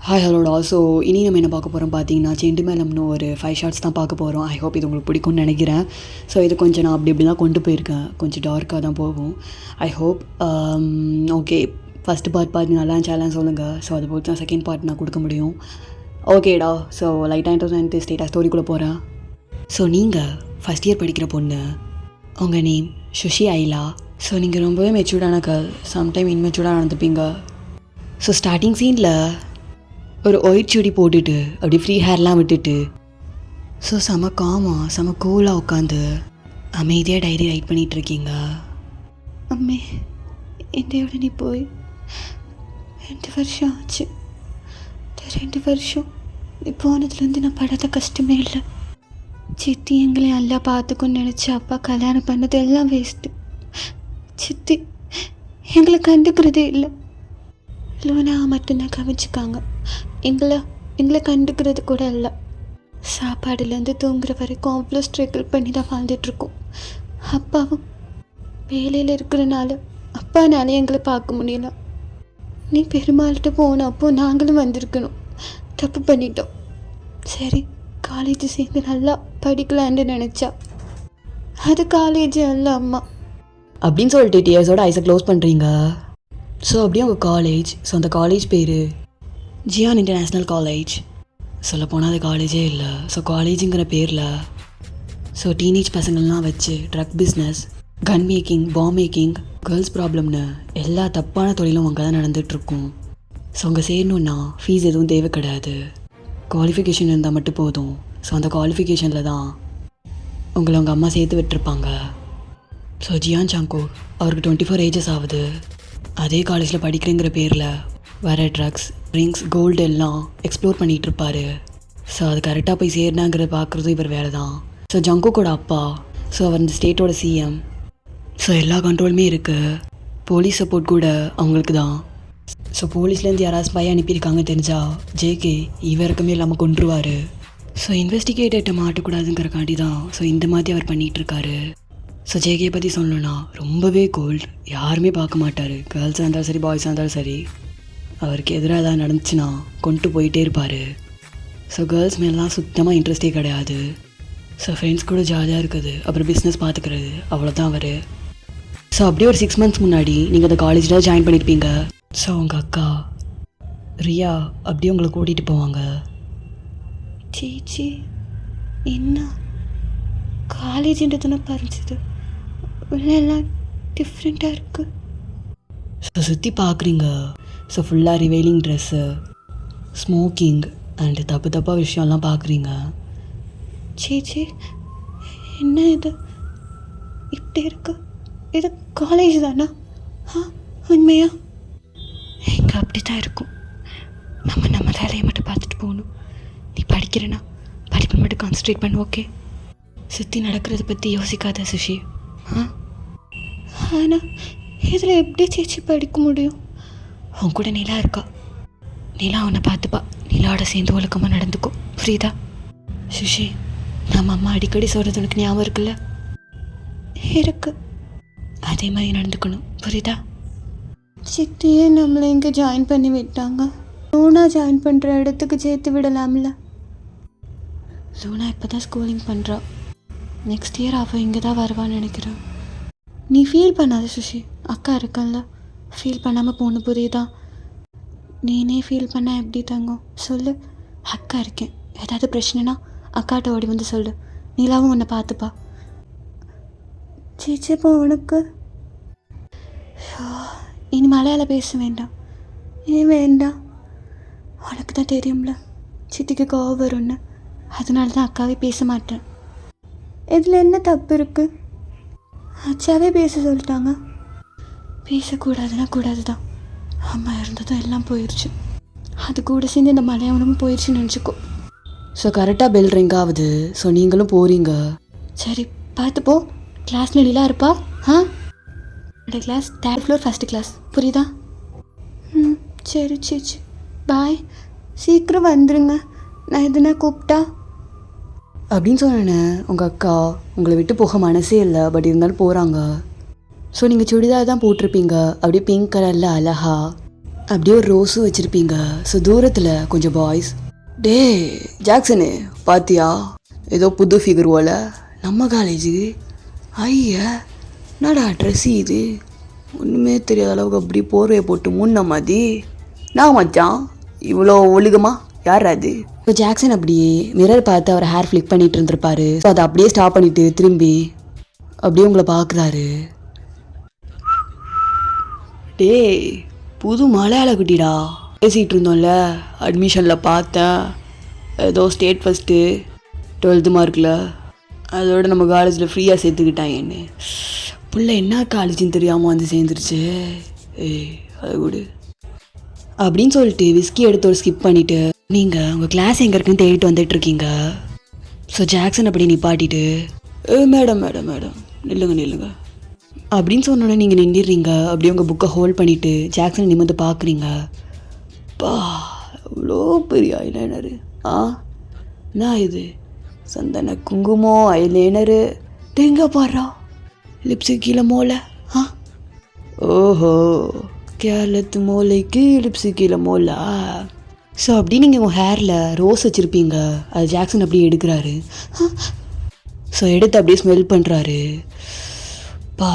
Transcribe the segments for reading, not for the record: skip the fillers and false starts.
Hi ஹலோடா. So இனி நம்ம என்ன பார்க்க போகிறோம் பார்த்தீங்கன்னா, செண்டுமேளம்னு ஒரு 5 ஷார்ட்ஸ் தான் பார்க்க போகிறோம். ஐ ஹோப் இது உங்களுக்கு பிடிக்கும்னு நினைக்கிறேன். ஸோ இது கொஞ்சம் நான் அப்படி தான் கொண்டு போயிருக்கேன். கொஞ்சம் டார்க்காக தான் போகும். I hope okay. First part நல்லா இருந்துச்சாலாம் சொல்லுங்கள். ஸோ அதை பொறுத்து தான் செகண்ட் பார்ட் நான் கொடுக்க முடியும். ஓகேடா. ஸோ லைட்டாக இன்ட்ரெஸ்ட் ஸ்டேட்டாக ஸ்டோரிக்குள்ளே போகிறேன். ஸோ நீங்கள் ஃபஸ்ட் இயர் படிக்கிற பொண்ணு, உங்கள் நேம் சுஷி ஐலா. ஸோ நீங்கள் ரொம்பவே மெச்சூர்டான கேர்ள். சம்டைம் இன்மெச்சூர்டாக நடந்துப்பீங்க. ஸோ ஸ்டார்டிங் சீனில் ஒரு ஒயிட் சுடி போட்டுட்டு அப்படி ஃப்ரீ ஹேர்லாம் விட்டுட்டு ஸோ செம காமாக செம கூலாக உட்காந்து அமைதியாக டைரி ரைட் பண்ணிகிட்ருக்கீங்க. அம்மே, என்னையோட நீ போய் 2 வருஷம் ஆச்சு. இந்த 2 வருஷம் நீ போனதுலேருந்து நான் படாத கஷ்டமே இல்லை. சித்தி எங்களை நல்லா பார்த்துக்குன்னு நினச்சி அப்பா கல்யாணம் பண்ணது எல்லாம் வேஸ்ட்டு. சித்தி எங்களை கண்டுக்கிறதே இல்லை. லோனா மட்டும்தான் கவனிச்சுக்காங்க. எங்களை கண்டுக்கிறது கூட இல்லை. சாப்பாடுலேருந்து தூங்குற வரைக்கும் அவ்வளோ ஸ்ட்ரகிள் பண்ணி தான் வாழ்ந்துட்டுருக்கோம். அப்பாவும் வேலையில் இருக்கிறனால அப்பானால எங்களை பார்க்க முடியல. நீ பெருமாள்கிட்ட போனப்போ நாங்களும் வந்திருக்கணும். தப்பு பண்ணிட்டோம். சரி, காலேஜ் சேர்ந்து நல்லா படிக்கலான்னு நினச்சா அது காலேஜ் அல்ல அம்மா அப்படின்னு சொல்லிட்டு டியர்ஸோட ஐஸை க்ளோஸ் பண்ணுறீங்க. ஸோ அப்படியே உங்கள் காலேஜ். ஸோ அந்த காலேஜ் பேர் ஜியான் இன்டர்நேஷ்னல் காலேஜ். சொல்லப்போனால் அது காலேஜே இல்லை. ஸோ காலேஜுங்கிற பேரில் ஸோ டீனேஜ் பசங்கள்லாம் வச்சு ட்ரக் பிஸ்னஸ், கன் மேக்கிங், பாம் மேக்கிங், கேர்ள்ஸ் ப்ராப்ளம்னு எல்லா தப்பான தொழிலும் அங்கே தான் நடந்துகிட்ருக்கும். ஸோ அங்கே சேரணுன்னா ஃபீஸ் எதுவும் தேவை கிடையாது. குவாலிஃபிகேஷன் இருந்தால் மட்டும் போதும். ஸோ அந்த குவாலிஃபிகேஷனில் தான் உங்களை உங்கள் அம்மா சேர்த்து விட்டுருப்பாங்க. ஸோ ஜியான் சாங்கோ அவருக்கு 24 ஏஜஸ் ஆகுது. அதே காலேஜில் படிக்கிறேங்கிற பேரில் வர ட்ரக்ஸ், ட்ரிங்க்ஸ், கோல்டு எல்லாம் எக்ஸ்ப்ளோர் பண்ணிகிட்ருப்பார். ஸோ அது கரெக்டாக போய் சேரனாங்கிறத பார்க்குறதும் இவர் வேலை தான். ஸோ ஜங்குக்கோட அப்பா, ஸோ அவர் இந்த ஸ்டேட்டோட சிஎம். ஸோ எல்லா கண்ட்ரோலுமே இருக்குது. போலீஸ் சப்போர்ட் கூட அவங்களுக்கு தான். ஸோ போலீஸ்லேருந்து யாராவது ஸ்பை அனுப்பியிருக்காங்க தெரிஞ்சால் ஜேகே இவருக்குமே இல்லாமல் கொண்டுருவார். ஸோ இன்வெஸ்டிகேட்டர்கிட்ட மாட்டக்கூடாதுங்கிறக்காண்டி தான் ஸோ இந்த மாதிரி அவர் பண்ணிகிட்ருக்காரு. ஸோ ஜேகே பற்றி சொல்லணுன்னா ரொம்பவே கோல்ட். யாருமே பார்க்க மாட்டார். கேர்ள்ஸாக இருந்தாலும் சரி, பாய்ஸாக இருந்தாலும் சரி. அவருக்கு எதிராக ஏதாவது நடந்துச்சுன்னா கொண்டு போயிட்டே இருப்பார். ஸோ கேர்ள்ஸ் மேலாம் சுத்தமாக இன்ட்ரெஸ்டே கிடையாது. ஸோ ஃப்ரெண்ட்ஸ் கூட ஜாலியாக இருக்குது, அப்புறம் பிஸ்னஸ் பார்த்துக்கிறது, அவ்வளோதான் அவர். ஸோ அப்படியே ஒரு 6 months முன்னாடி நீங்கள் அந்த காலேஜில் ஜாயின் பண்ணியிருப்பீங்க. ஸோ உங்கள் அக்கா ரியா அப்படியே உங்களை கூட்டிகிட்டு போவாங்க. சீச்சி, என்ன காலேஜுன்றதுன்னு பறிஞ்சது எல்லாம் டிஃப்ரெண்ட்டாக இருக்குது. ஸோ சுற்றி பார்க்குறீங்க. ஸோ ஃபுல்லாக ரிவைலிங் ட்ரெஸ்ஸு, ஸ்மோக்கிங் அண்டு தப்பாக விஷயம்லாம் பார்க்குறீங்க. சீச்சி, என்ன இது இப்படி இருக்கு? இது காலேஜ் தானா? உண்மையா? எங்கே அப்படி தான் இருக்கும். நம்ம வேலையை மட்டும் பார்த்துட்டு போகணும். நீ படிக்கிறேன்னா படிப்பை மட்டும் கான்சன்ட்ரேட் பண்ணு. ஓகே? சுற்றி நடக்கிறத பற்றி யோசிக்காத சுஷி. ஆனால் இதில் எப்படி சேச்சி படிக்க முடியும்? அவன் கூட நிலா இருக்கா. நிலா அவனை பார்த்துப்பா. நிலாவோட சேர்ந்து ஒழுக்கமாக நடந்துக்கும். புரியுதா? சுஷி, நம்ம அம்மா அடிக்கடி சொல்கிறது உனக்கு ஞாபகம் இருக்குல்ல? இருக்கு. அதே மாதிரி நடந்துக்கணும். புரியுதா? சித்தியே நம்மளை இங்கே ஜாயின் பண்ணி விட்டாங்க. லூனா ஜாயின் பண்ணுற இடத்துக்கு சேர்த்து விடலாம்ல? லூனா இப்போ தான் ஸ்கூலிங் பண்ணுறா. நெக்ஸ்ட் இயர் அவள் இங்கே தான் வருவான்னு நினைக்கிறேன். நீ ஃபீல் பண்ணாத சுஷி. அக்கா இருக்கல்ல, ஃபீல் பண்ணாமல் போகணும். புரியுதா? நீனே ஃபீல் பண்ண எப்படி தங்கும்? சொல்லு. அக்கா இருக்கேன். ஏதாவது பிரச்சனைனா அக்காட்ட ஓடி வந்து சொல்லு. நிலாவும் உன்னை பார்த்துப்பா. சேச்சிப்போ உனக்கு இனி மலையாளம் பேச வேண்டாம். ஏன் வேண்டாம்? உனக்கு தான் தெரியும்ல சித்திக்கு கோவம் வரும்னு. அதனால தான் அக்காவே பேச மாட்டேன். இதில் என்ன தப்பு இருக்குது? அச்சாவே பேச சொல்லிட்டாங்க. பேசக்கூடாதுன்னா கூடாது தான். அம்மா இருந்ததும் எல்லாம் போயிடுச்சு. அது கூட சேர்ந்து இந்த மலையாளமும் போயிடுச்சுன்னு நினச்சிக்கோ. ஸோ கரெக்டாக பெல் ரிங் ஆகுது. ஸோ நீங்களும் போகிறீங்க. சரி, பார்த்துப்போ. கிளாஸில் நிலா இருப்பா. என்னோட class 3rd floor 1st class. புரியுதா? சரி சேச்சி, பாய். சீக்கிரம் வந்துடுங்க. நான் எதுனா கூப்பிட்டா அப்படின்னு சொன்னேன். உங்கள் அக்கா உங்களை விட்டு போக மனசே இல்லை. பட் இருந்தாலும் போகிறாங்க. ஸோ நீங்கள் சுடிதார் தான் போட்டிருப்பீங்க. அப்படியே பிங்க் கலரில் அழகா. அப்படியே ஒரு ரோஸும் வச்சுருப்பீங்க. ஸோ தூரத்தில் கொஞ்சம் பாய்ஸ், டே ஜாக்சனு பாத்தியா, ஏதோ புது ஃபிகர் போல நம்ம காலேஜுக்கு. ஐயா என்னடா ட்ரெஸ்ஸு இது, ஒன்றுமே தெரியாத அளவுக்கு அப்படி போர்வையை போட்டு முன்ன மாதிரி. நான் மச்சான் இவ்வளோ ஒழுகமா யார் அது? இப்போ ஜாக்சன் அப்படியே மிரர் பார்த்து அவர் ஹேர் ஃப்ளிக் பண்ணிட்டு இருந்திருப்பாரு. ஸோ அதை அப்படியே ஸ்டாப் பண்ணிட்டு திரும்பி அப்படியே உங்களை பார்க்குறாரு. டே புது மலையாள குட்டிடா, பேசிகிட்டு இருந்தோம்ல அட்மிஷனில் பார்த்தேன், ஏதோ ஸ்டேட் ஃபஸ்ட்டு 12th மார்க்கில், அதோட நம்ம காலேஜில் ஃப்ரீயாக சேர்த்துக்கிட்டாங்க. என்ன புள்ள என்ன காலேஜுன்னு தெரியாமல் வந்து சேர்ந்துருச்சு. அது கூட அப்படின்னு சொல்லிட்டு விஸ்கி எடுத்து ஒரு ஸ்கிப் பண்ணிவிட்டு, நீங்கள் உங்கள் கிளாஸ் எங்கே இருக்குன்னு தேடிட்டு வந்துட்டுருக்கீங்க. ஸோ ஜாக்சன் அப்படி நிப்பாட்டிட்டு, மேடம் மேடம் மேடம் நில்லுங்க அப்படின்னு சொன்னோன்னே நீங்கள் நின்றுடுறீங்க. அப்படியே உங்கள் புக்கை ஹோல்ட் பண்ணிவிட்டு ஜாக்சன் நிமிர்ந்து பார்க்குறீங்க. பா இவ்வளோ பெரிய ஐலைனரு. நான் இது சந்தன குங்குமம் ஐலைனரு தேங்க பாடுறா, லிப்ஸு கீழே மோலை. ஓஹோ கேரளத்து மோலைக்கு லிப்ஸு கீழே மோலா. ஸோ அப்படி நீங்கள் உங்கள் ஹேரில் ரோஸ் வச்சுருப்பீங்க, அது ஜாக்சன் அப்படியே எடுக்கிறாரு. ஸோ எடுத்து அப்படியே ஸ்மெல் பண்ணுறாரு. பா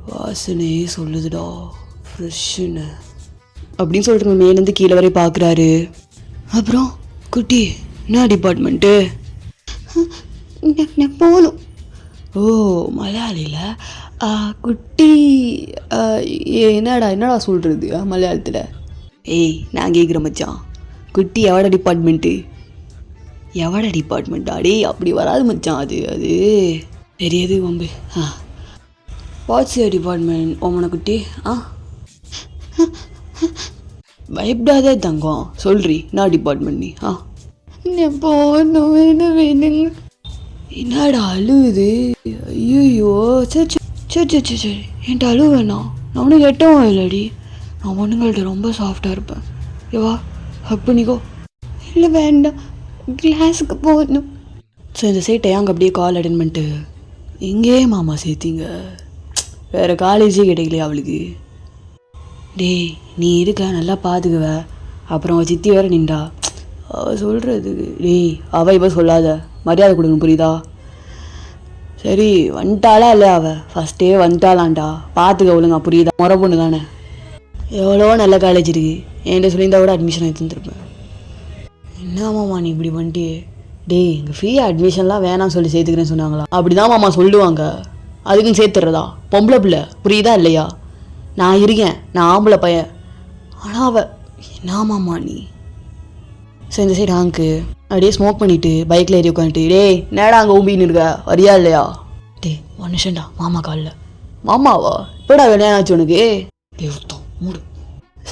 வாசனே சொல்லுதுடா ஃப்ரெஷ்ஷுன்னு அப்படின்னு சொல்லிட்டு மேலேருந்து கீழே வரை பார்க்குறாரு. அப்புறம் குட்டி என்ன டிபார்ட்மெண்ட்டு? போகணும். ஓ மலையாளியில் குட்டி என்னடா சொல்கிறது மலையாளத்தில்? நான் கேட்குற மச்சான், குட்டி எவட டிபார்ட்மெண்ட்டு? எவட டிபார்ட்மெண்ட்டா? டேய் அப்படி வராது மச்சான், அது தெரியாது வம்பு. வாட்ஸ் யுவர் டிபார்ட்மெண்ட் ஓமன குட்டி? பயப்படாதே தங்கம், சொல்றி நான் டிபார்ட்மெண்ட் நீ. வேணுங்க என்னடா அழுகுது? ஐயோ சரி என்கிட்ட அழுவு வேணாம், நான் ஒன்றும் கெட்டவன் இல்லடி, நான் பொண்ணுங்கள்ட்ட ரொம்ப சாஃப்டாக இருப்பேன். ஏவா ஹக் பண்ணிக்கோ. இல்லை வேண்டாம் கிளாஸுக்கு போகணும். ஸோ இந்த சைட்டை அங்கே அப்படியே கால் அட்டன் பண்ணிட்டு, எங்கேயே மாமா சேர்த்திங்க, வேறு காலேஜே கிடைக்கலையா அவளுக்கு? டேய் நீ இருக்க நல்லா பார்த்துக்குவ, அப்புறம் அவள் சித்தி வேறு நின்றா, அவள் சொல்கிறதுக்கு. டேய் அவள் இப்போ சொல்லாத, மரியாதை கொடுக்கணும் புரியுதா? சரி வந்துட்டாளா இல்லையா? அவள் ஃபஸ்ட்டே வந்துட்டாளான்டா, பார்த்துக்க ஒழுங்கா புரியுதா? முறை பொண்ணு தானே, எவ்வளோ நல்ல காலேஜ் இருக்குது, என்கிட்ட சொல்லியிருந்தா கூட அட்மிஷன் எடுத்துருப்பேன். என்ன மாமா நீ இப்படி பண்ணிட்டியே? டேய் இங்கே ஃப்ரீயாக அட்மிஷன்லாம் வேணாம்னு சொல்லி சேர்த்துக்கிறேன்னு சொன்னாங்களா? அப்படி தான் மாமா சொல்லுவாங்க, அதுக்குன்னு சேர்த்துறதா? பொம்பளை பிள்ளை புரியுதா இல்லையா? நான் இருக்கேன், நான் ஆம்பளை பையன், ஆனால் அவள் என்ன மாமா நீ? ஸோ இந்த சைடு ஹாங்க்கு அப்படியே ஸ்மோக் பண்ணிவிட்டு பைக்கில் ஏறி உட்காந்துட்டு, டேய் நேடா அங்கே ஊம்பின்னு இருக்க, வரியா இல்லையா? டேய் ஒரு நிமிஷம்டா மாமா காலில். மாமாவா இப்போடா வேலையாச்சு உனக்கு? டே சுத்தம் மூடு.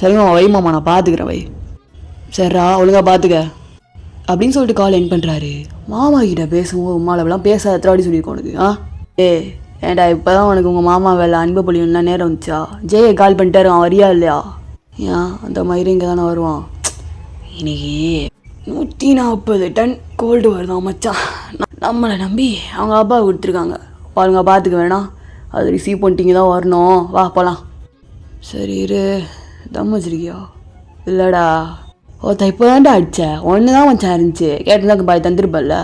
சரிம்மா வை மாமா, நான் பார்த்துக்கிறேன் வை. சரிடா ஒழுங்கா பார்த்துக்க அப்படின்னு சொல்லிட்டு கால் என் பண்ணுறாரு. மாமா கிட்ட பேசும்போது உமாலவெல்லாம் பேசாத எத்தனை சொல்லியிருக்கோம் உனக்கு? ஏன்டா இப்போ தான் உனக்கு உங்கள் மாமா வேலை அன்பு பொழியும்லாம் நேரம் வந்துச்சா? ஜெயை கால் பண்ணிட்டாரு, அவன் வரியா இல்லையா? ஏன் அந்த மாதிரி இங்கே தானே வருவான். இன்னைக்கு 140 டன் கோல்டு வருதான் மச்சான், நம்மளை நம்பி அவங்க அப்பா கொடுத்துருக்காங்க பாருங்க, பார்த்துக்க வேணாம், அது ரிசீவ் பண்ணிட்டீங்க தான் வரணும், வா போகலாம். சரி இரு தம் வச்சிருக்கியா? இல்லைடா ஒருத்த இப்போ தான்டா அடித்தேன், ஒன்று தான் மச்சான் இருந்துச்சு, கேட்டுதான் பாய் தந்துருப்பல்ல.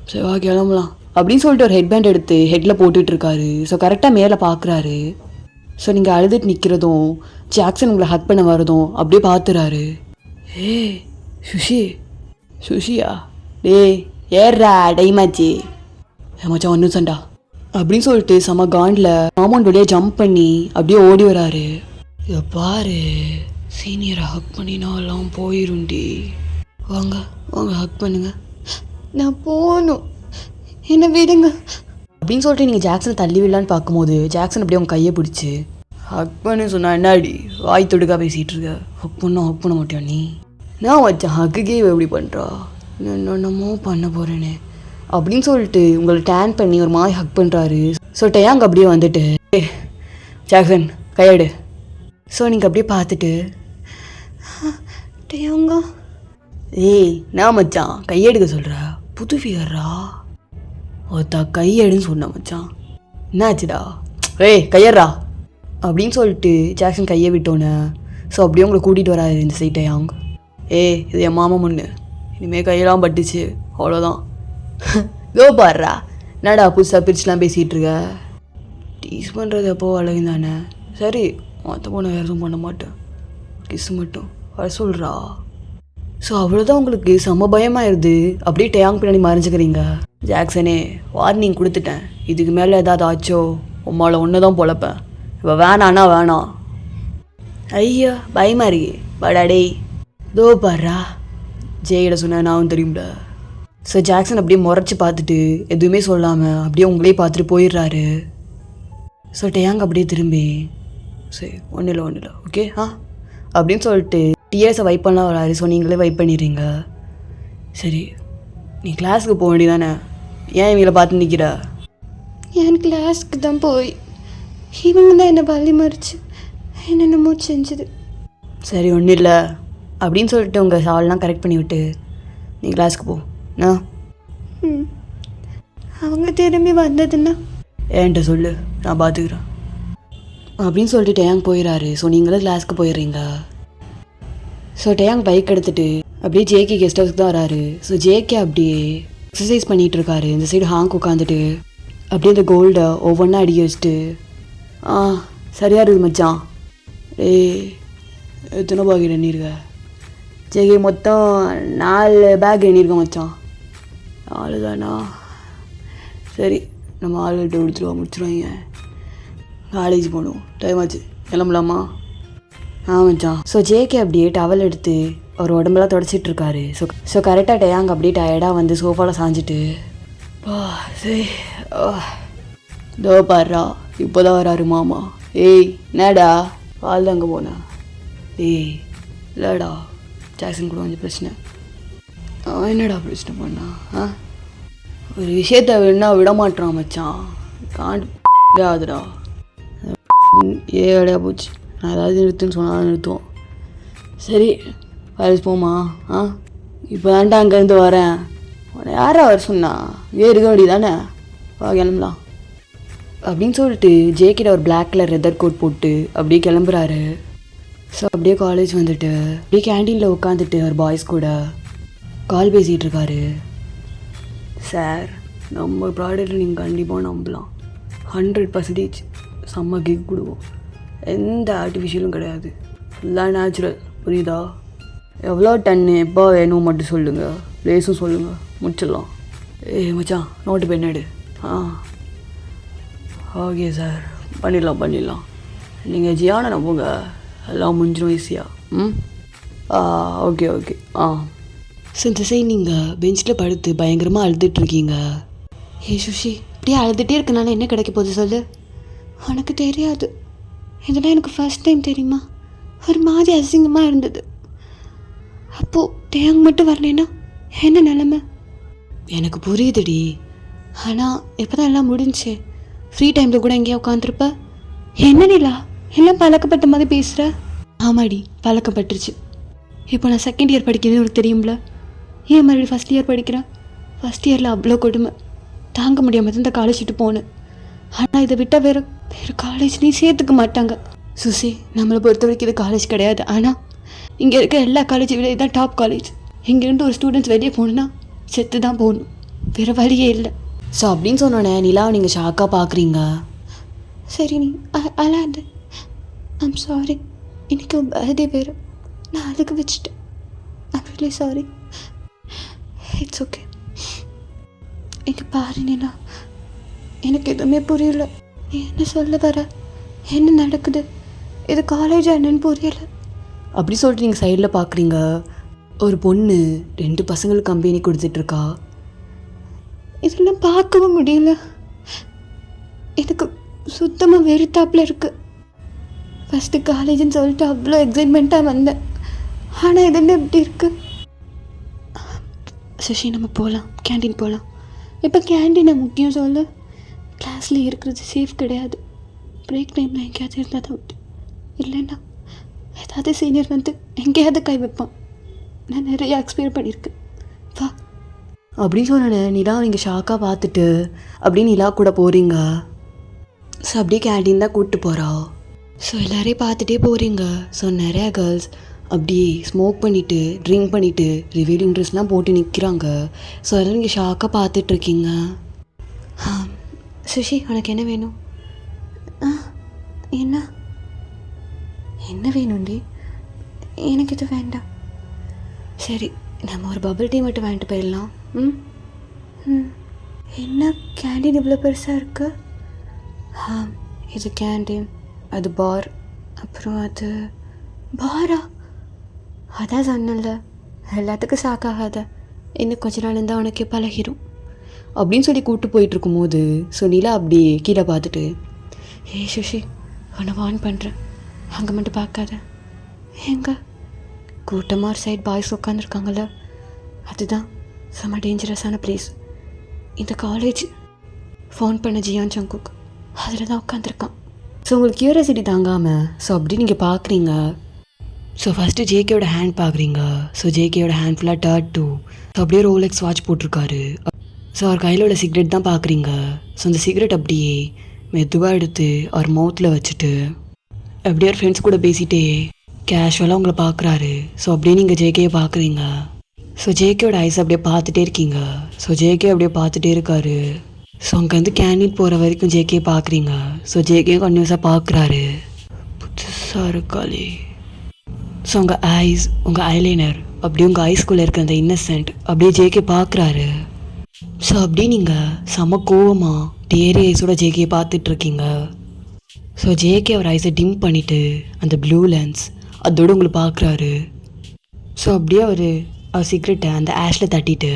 சரி வா கிளம்பலாம் அப்படின்னு சொல்லிட்டு ஒரு ஹெட் பேண்ட் எடுத்து ஹெட்டில் போட்டுட்ருக்காரு. ஸோ கரெக்டாக மேலே பார்க்குறாரு. ஸோ நீங்கள் அழுதுட்டு நிற்கிறதும் ஜாக்சன் உங்களை ஹக் பண்ண வரதும் அப்படியே பார்த்துறாரு. சுஷியா டேய் ஏறா டைமாச்சு மச்சான் 1 நிமிஷம்டா அப்படின்னு சொல்லிட்டு செம காண்டில் காம்பவுண்ட் வழியாக ஜம்ப் பண்ணி அப்படியே ஓடி வராரு. இதை பாரு சீனியரை ஹக் பண்ணினாலாம் போயிருண்டி, வாங்க ஹக் பண்ணுங்க, நான் போகணும் என்ன விடுங்க அப்படின்னு சொல்லிட்டு நீங்கள் ஜாக்சனை தள்ளி விடலான்னு பார்க்கும்போது ஜாக்சன் அப்படியே அவங்க கையை பிடிச்சி ஹக் பண்ணு சொன்னா, என்னாடி வாய் தொடுக்கா பேசிகிட்டு இருக்க, ஹக் பண்ண மாட்டியா நீ? நான் வச்சேன் ஹக்குக்கே எப்படி பண்ணுறா, என்னென்னமோ பண்ண போகிறேனே அப்படின்னு சொல்லிட்டு உங்களை டேன் பண்ணி ஒரு மாதிரி ஹக் பண்ணுறாரு. ஸோ டேயாங்க அப்படியே வந்துட்டு, ஜாக்சன் கையெடு. ஸோ நீங்கள் அப்படியே பார்த்துட்டு, டேயாங்க நான் மச்சான் கையெடுக்க சொல்கிறா, புது ஃபிகர்ரா, ஒருத்தா கையெடுன்னு சொன்ன மச்சான், என்னாச்சுடா கையறா அப்படின்னு சொல்லிட்டு ஜாக்சன் கையை விட்டோன்னே ஸோ அப்படியே உங்களை கூட்டிகிட்டு வராது இந்த சைட்டை அவங்க. இது என் மாமா முன்னு, இனிமேல் கையெல்லாம் பட்டுச்சு அவ்வளோதான். இதோ பாடுறா, என்னடா புதுசாக பிரிச்சுலாம் பேசிகிட்டு இருக்க. டீஸ் பண்ணுறது எப்போ அழகு தானே. சரி, மற்ற பொண்ணு வேறு எதுவும் பண்ண மாட்டேன், கிஸ் மட்டும் வர சொல்கிறா. ஸோ அவ்வளோதான், உங்களுக்கு செம்ம பயமாயிருது. அப்படியே டேயாங் பின்னாடி மறைஞ்சிக்கிறீங்க. ஜாக்சனே, வார்னிங் கொடுத்துட்டேன், இதுக்கு மேலே ஏதாவது ஆச்சோ உம்மால் ஒன்று தான் பொழப்பேன். இப்போ வேணான்னா வேணாம். ஐயா பயமாக இருக்கு படாடே. தோ பாடுறா, ஜெயிட சொன்ன நான் தெரியும்ல. ஸோ ஜாக்சன் அப்படியே முறைச்சி பார்த்துட்டு எதுவுமே சொல்லாமல் அப்படியே உங்களே பார்த்துட்டு போயிடுறாரு. ஸோ டேயாங் அப்படியே திரும்பி சரி ஒன்றும் இல்லை ஓகே அப்படின்னு சொல்லிட்டு டிஎஸை வைப் பண்ணலாம் வராரு. ஸோ நீங்களே வைப் பண்ணிடுறீங்க. சரி, நீ கிளாஸுக்கு போக வேண்டியதானே, ஏன் இவங்களை பார்த்து நிற்கிற? என் கிளாஸுக்கு தான் போய் இவங்க தான் என்னை பள்ளி மறிச்சு என்னென்னமோ செஞ்சுது. சரி ஒன்றும் இல்லை அப்படின்னு சொல்லிட்டு உங்கள் சால்லாம் கரெக்ட் பண்ணி விட்டு நீ கிளாஸுக்கு போ. அவங்க திரும்பி வந்ததுன்னா ஏன்ட்ட சொல்லு, நான் பார்த்துக்கிறேன் அப்படின்னு சொல்லிட்டு டேயாங் போயிடறாரு. ஸோ நீங்களும் கிளாஸுக்கு போயிடுறீங்க. ஸோ டேயாங் பைக் எடுத்துகிட்டு அப்படியே ஜேகே கெஸ்ட் ஹவுஸ்க்கு தான் வராரு. ஸோ ஜேகே அப்படியே எக்ஸசைஸ் பண்ணிகிட்டு இருக்காரு. இந்த சைடு ஹாங்க் உட்காந்துட்டு அப்படியே இந்த கோல்டை ஒவ்வொன்றா அடிக்க வச்சுட்டு சரியாக இருக்குது மச்சான். எத்தனை பேக் எண்ணிருக்க? ஜேகே மொத்தம் 4 பேக் எண்ணியிருக்கேன் மச்சான். 4 தானா? சரி, நம்ம ஆளுகிட்ட முடிச்சிருவாங்க. காலேஜ் போகணும், டைம் ஆச்சு, கிளம்பலாமா? மச்சான். ஸோ ஜேகே அப்படியே டவல் எடுத்து அவர் உடம்பெல்லாம் தொடச்சிட்டு இருக்காரு. ஸோ கரெக்டாக டேயாங் அப்படியே டயர்டாக வந்து சோஃபாவில் சாஞ்சிட்டு சரி தோ பாடுறா, இப்போ தான் வராரு மாமா. என்னடா கால் தாங்க போனேன்? இல்லைடா, ஜாக்சன் கூட கொஞ்சம் பிரச்சனை. என்னடா பிரச்சனை பண்ணா? ஒரு விஷயத்த வேணா விட மாட்டான் மச்சான், ஆகுதுடா. ஏடையா போச்சு, நான் ஏதாவது நிறுத்துன்னு சொன்னால் நிறுத்துவோம். சரி காலேஜ் போமா? இப்போ தான்டா அங்கேருந்து வரேன். உன்னை யாரா வர சொன்னா? இருக்க வேண்டியதானே, வா கிளம்பலாம் அப்படின்னு சொல்லிட்டு ஜேகிட்ட ஒரு பிளாக் கலர் லெதர் கோட் போட்டு அப்படியே கிளம்புறாரு. ஸோ அப்படியே காலேஜ் வந்துட்டு அப்படியே கேன்டீனில் உட்காந்துட்டு ஒரு பாய்ஸ் கூட கால் பேசிகிட்டு இருக்காரு. சார், நம்ம ப்ராடக்ட்டில் நீங்கள் கண்டிப்பாக நம்பலாம், 100% செம்ம கிக் கொடுவோம், எந்த ஆர்டிஃபிஷியலும் கிடையாது, ஃபுல்லாக நேச்சுரல், புரியுதா? எவ்வளோ டன்னு எப்போ வேணும் மட்டும் சொல்லுங்கள், ப்ளேஸும் சொல்லுங்கள், முடிச்சிடலாம். மச்சான் நோட்டு பென் எடு. ஓகே சார், பண்ணிடலாம். நீங்கள் ஜியானை நம்புங்க, எல்லாம் முடிஞ்சிடும் ஈஸியாக. ஓகே ஸோ இந்த சைடு நீங்கள் பெஞ்சில் படுத்து பயங்கரமாக அழுதுட்ருக்கீங்க. சுஷி, இப்படியே அழுதுகிட்டே இருக்கனால என்ன கிடைக்க போகுது சொல்லு? உனக்கு தெரியாது, இதெல்லாம் எனக்கு ஃபர்ஸ்ட் டைம் தெரியுமா, ஒரு மாதிரி அசிங்கமாக இருந்தது. அப்போது டேயாங் மட்டும் வரலன்னா என்ன நிலமை? எனக்கு புரியுதுடி, ஆனால் எப்போ தான் எல்லாம் முடிஞ்சு ஃப்ரீ டைமில் கூட எங்கேயா உட்காந்துருப்ப. என்ன நிலா எல்லாம் பழக்கப்பட்ட மாதிரி பேசுகிற? ஆமாடி, பழக்கப்பட்டுருச்சு. இப்போ நான் செகண்ட் இயர் படிக்கிறேன்னு உனக்கு தெரியும்ல, ஏன் மறுபடியும் ஃபஸ்ட் இயர் படிக்கிறேன்? ஃபஸ்ட் இயரில் அவ்வளோ கொடுமை தாங்க முடியாமல் தான் இந்த காலேஜ் விட்டு போனேன். ஆனால் இதை விட்டால் வேறு காலேஜ்லேயும் சேர்த்துக்க மாட்டாங்க. சுசி, நம்மளை பொறுத்த வரைக்கும் இது காலேஜ் கிடையாது, ஆனால் இங்கே இருக்க எல்லா காலேஜை விட இதுதான் டாப் காலேஜ். இங்கேருந்து ஒரு ஸ்டூடெண்ட்ஸ் வெளியே போகணுன்னா செத்து தான் போகணும், வேறு வழியே இல்லை. ஸோ அப்படின்னு சொன்னோன்னே நிலாவை நீங்கள் ஷாக்காக பார்க்குறீங்க. சரி நீ அழாது, ஐம் சாரி, எனக்கு பர்த்டே வேறு, நான் அதுக்கு வச்சுட்டேன், I'm really sorry. It's okay. இங்கே பாரு நிலா, எனக்கு எதுவுமே புரியல, என்ன சொல்ல வர, என்ன நடக்குது, இது காலேஜ் என்னன்னு புரியல அப்படி சொல்லிட்டு நீங்கள் சைடில் பார்க்குறீங்க. ஒரு பொண்ணு 2 பசங்களுக்கு கம்பெனி கொடுத்துட்ருக்கா. இதெல்லாம் பார்க்கவும் முடியல, எனக்கு சுத்தமாக வெறுத்தாப்பில் இருக்குது. ஃபஸ்ட்டு காலேஜுன்னு சொல்லிட்டு அவ்வளோ எக்ஸைட்மெண்ட்டாக வந்தேன், ஆனால் இது என்ன இப்படி இருக்குது? சசி, நம்ம போகலாம், கேன்டீன் போகலாம். இப்போ கேன்டீனை முக்கியம் சொல்லு, கிளாஸில் இருக்கிறது சேஃப் கிடையாது. பிரேக் டைமில் எங்கேயாவது இருந்தால் தான் விட்டு, இல்லைன்னா ஏதாவது சீனியர் வந்து எங்கேயாவது கை வைப்பான். நான் நிறைய எக்ஸ்பீரியன் பண்ணியிருக்கேன், வா அப்படின்னு சொன்னேன். நிலா நீங்கள் ஷாக்காக பார்த்துட்டு அப்படியே நிலா கூட போகிறீங்க. ஸோ அப்படியே கேன்டீன் தான் கூப்பிட்டு போகிறா. ஸோ எல்லாரையும் பார்த்துட்டே போகிறீங்க. ஸோ நிறையா கேர்ள்ஸ் அப்படி ஸ்மோக் பண்ணிவிட்டு ட்ரிங்க் பண்ணிவிட்டு ரிவீலிங் ட்ரெஸ்லாம் போட்டு நிற்கிறாங்க. ஸோ அதெல்லாம் நீங்கள் ஷாக்காக பார்த்துட்ருக்கீங்க. சுஷி உனக்கு என்ன வேணும்? என்ன என்ன வேணும்டி? எனக்கு இது வேண்டாம். சரி, நம்ம ஒரு பபிள் டீ மட்டும் வாங்கிட்டு போயிடலாம். என்ன கேண்டீன் இவ்வளோ பெருசாக இருக்கு? இது கேண்டீன், அது பார், அப்புறம் அது பாரா? அதான் சொன்னல, எல்லாத்துக்கும் ஷாக்காகாத. இன்னும் கொஞ்ச நாள் இருந்தால் உனக்கே பழகிடும் அப்படின்னு சொல்லி கூப்பிட்டு போயிட்டுருக்கும் போது சுனிலா அப்படி கீழே பார்த்துட்டு, ஏய் சுஷி உன்னை வார்ன் பண்ணுறேன், அங்கே மட்டும் பார்க்காத. எங்க? கூட்டமாக ஒரு சைட் பாய்ஸ் உட்காந்துருக்காங்கல்ல, அதுதான் செம்ம டேஞ்சரஸான பிளேஸ். இந்த காலேஜ் ஃபோன் பண்ண ஜியான் சங்குக் அதில் தான் உட்காந்துருக்கான். ஸோ உங்களுக்கு க்யூரியாசிட்டி தாங்காமல் ஸோ அப்படி நீங்கள் பார்க்குறீங்க. ஸோ ஃபஸ்ட்டு ஜேகேயோட ஹேண்ட் பார்க்குறீங்க. ஸோ ஜேகேயோட ஹேண்ட் ஃபுல்லாக டர்ட் ஸோ அப்படியே ரோலெக்ஸ் வாட்ச் போட்டிருக்காரு. ஸோ அவர் கையில் உள்ள சிகரெட் தான் பார்க்குறீங்க. ஸோ அந்த சிகரெட் அப்படியே மெதுவாக எடுத்து அவர் மவுத்தில் வச்சுட்டு அப்படியே ஒரு ஃப்ரெண்ட்ஸ் கூட பேசிகிட்டே கேஷுவலாக உங்களை பார்க்குறாரு. ஸோ அப்படியே நீங்கள் ஜேகேயை பார்க்குறீங்க. ஸோ ஜேகேயோட ஐஸ் அப்படியே பார்த்துட்டே இருக்கீங்க. ஸோ ஜேகே அப்படியே பார்த்துட்டே இருக்காரு. ஸோ அங்கே வந்து கேண்டீன் போகிற வரைக்கும் ஜேகே பார்க்குறீங்க. ஸோ ஜேகே கன்யூஸாக பார்க்குறாரு. புதுசாக இருக்காளே. ஸோ உங்கள் ஐஸ், உங்கள் ஐலைனர் அப்படியே உங்கள் ஐஸ்குள்ளே இருக்க அந்த இன்னசென்ட் அப்படியே ஜேகே பார்க்குறாரு. ஸோ அப்படியே நீங்கள் செம கோவமாக டேரி ஐஸோட ஜேகேயை பார்த்துட்ருக்கீங்க. ஸோ ஜேகே அவர் ஐஸை டிம் பண்ணிவிட்டு அந்த ப்ளூ லென்ஸ் அதோடு உங்களை பார்க்குறாரு. ஸோ அப்படியே அவர் சிகரெட்டை அந்த ஆஷில் தட்டிட்டு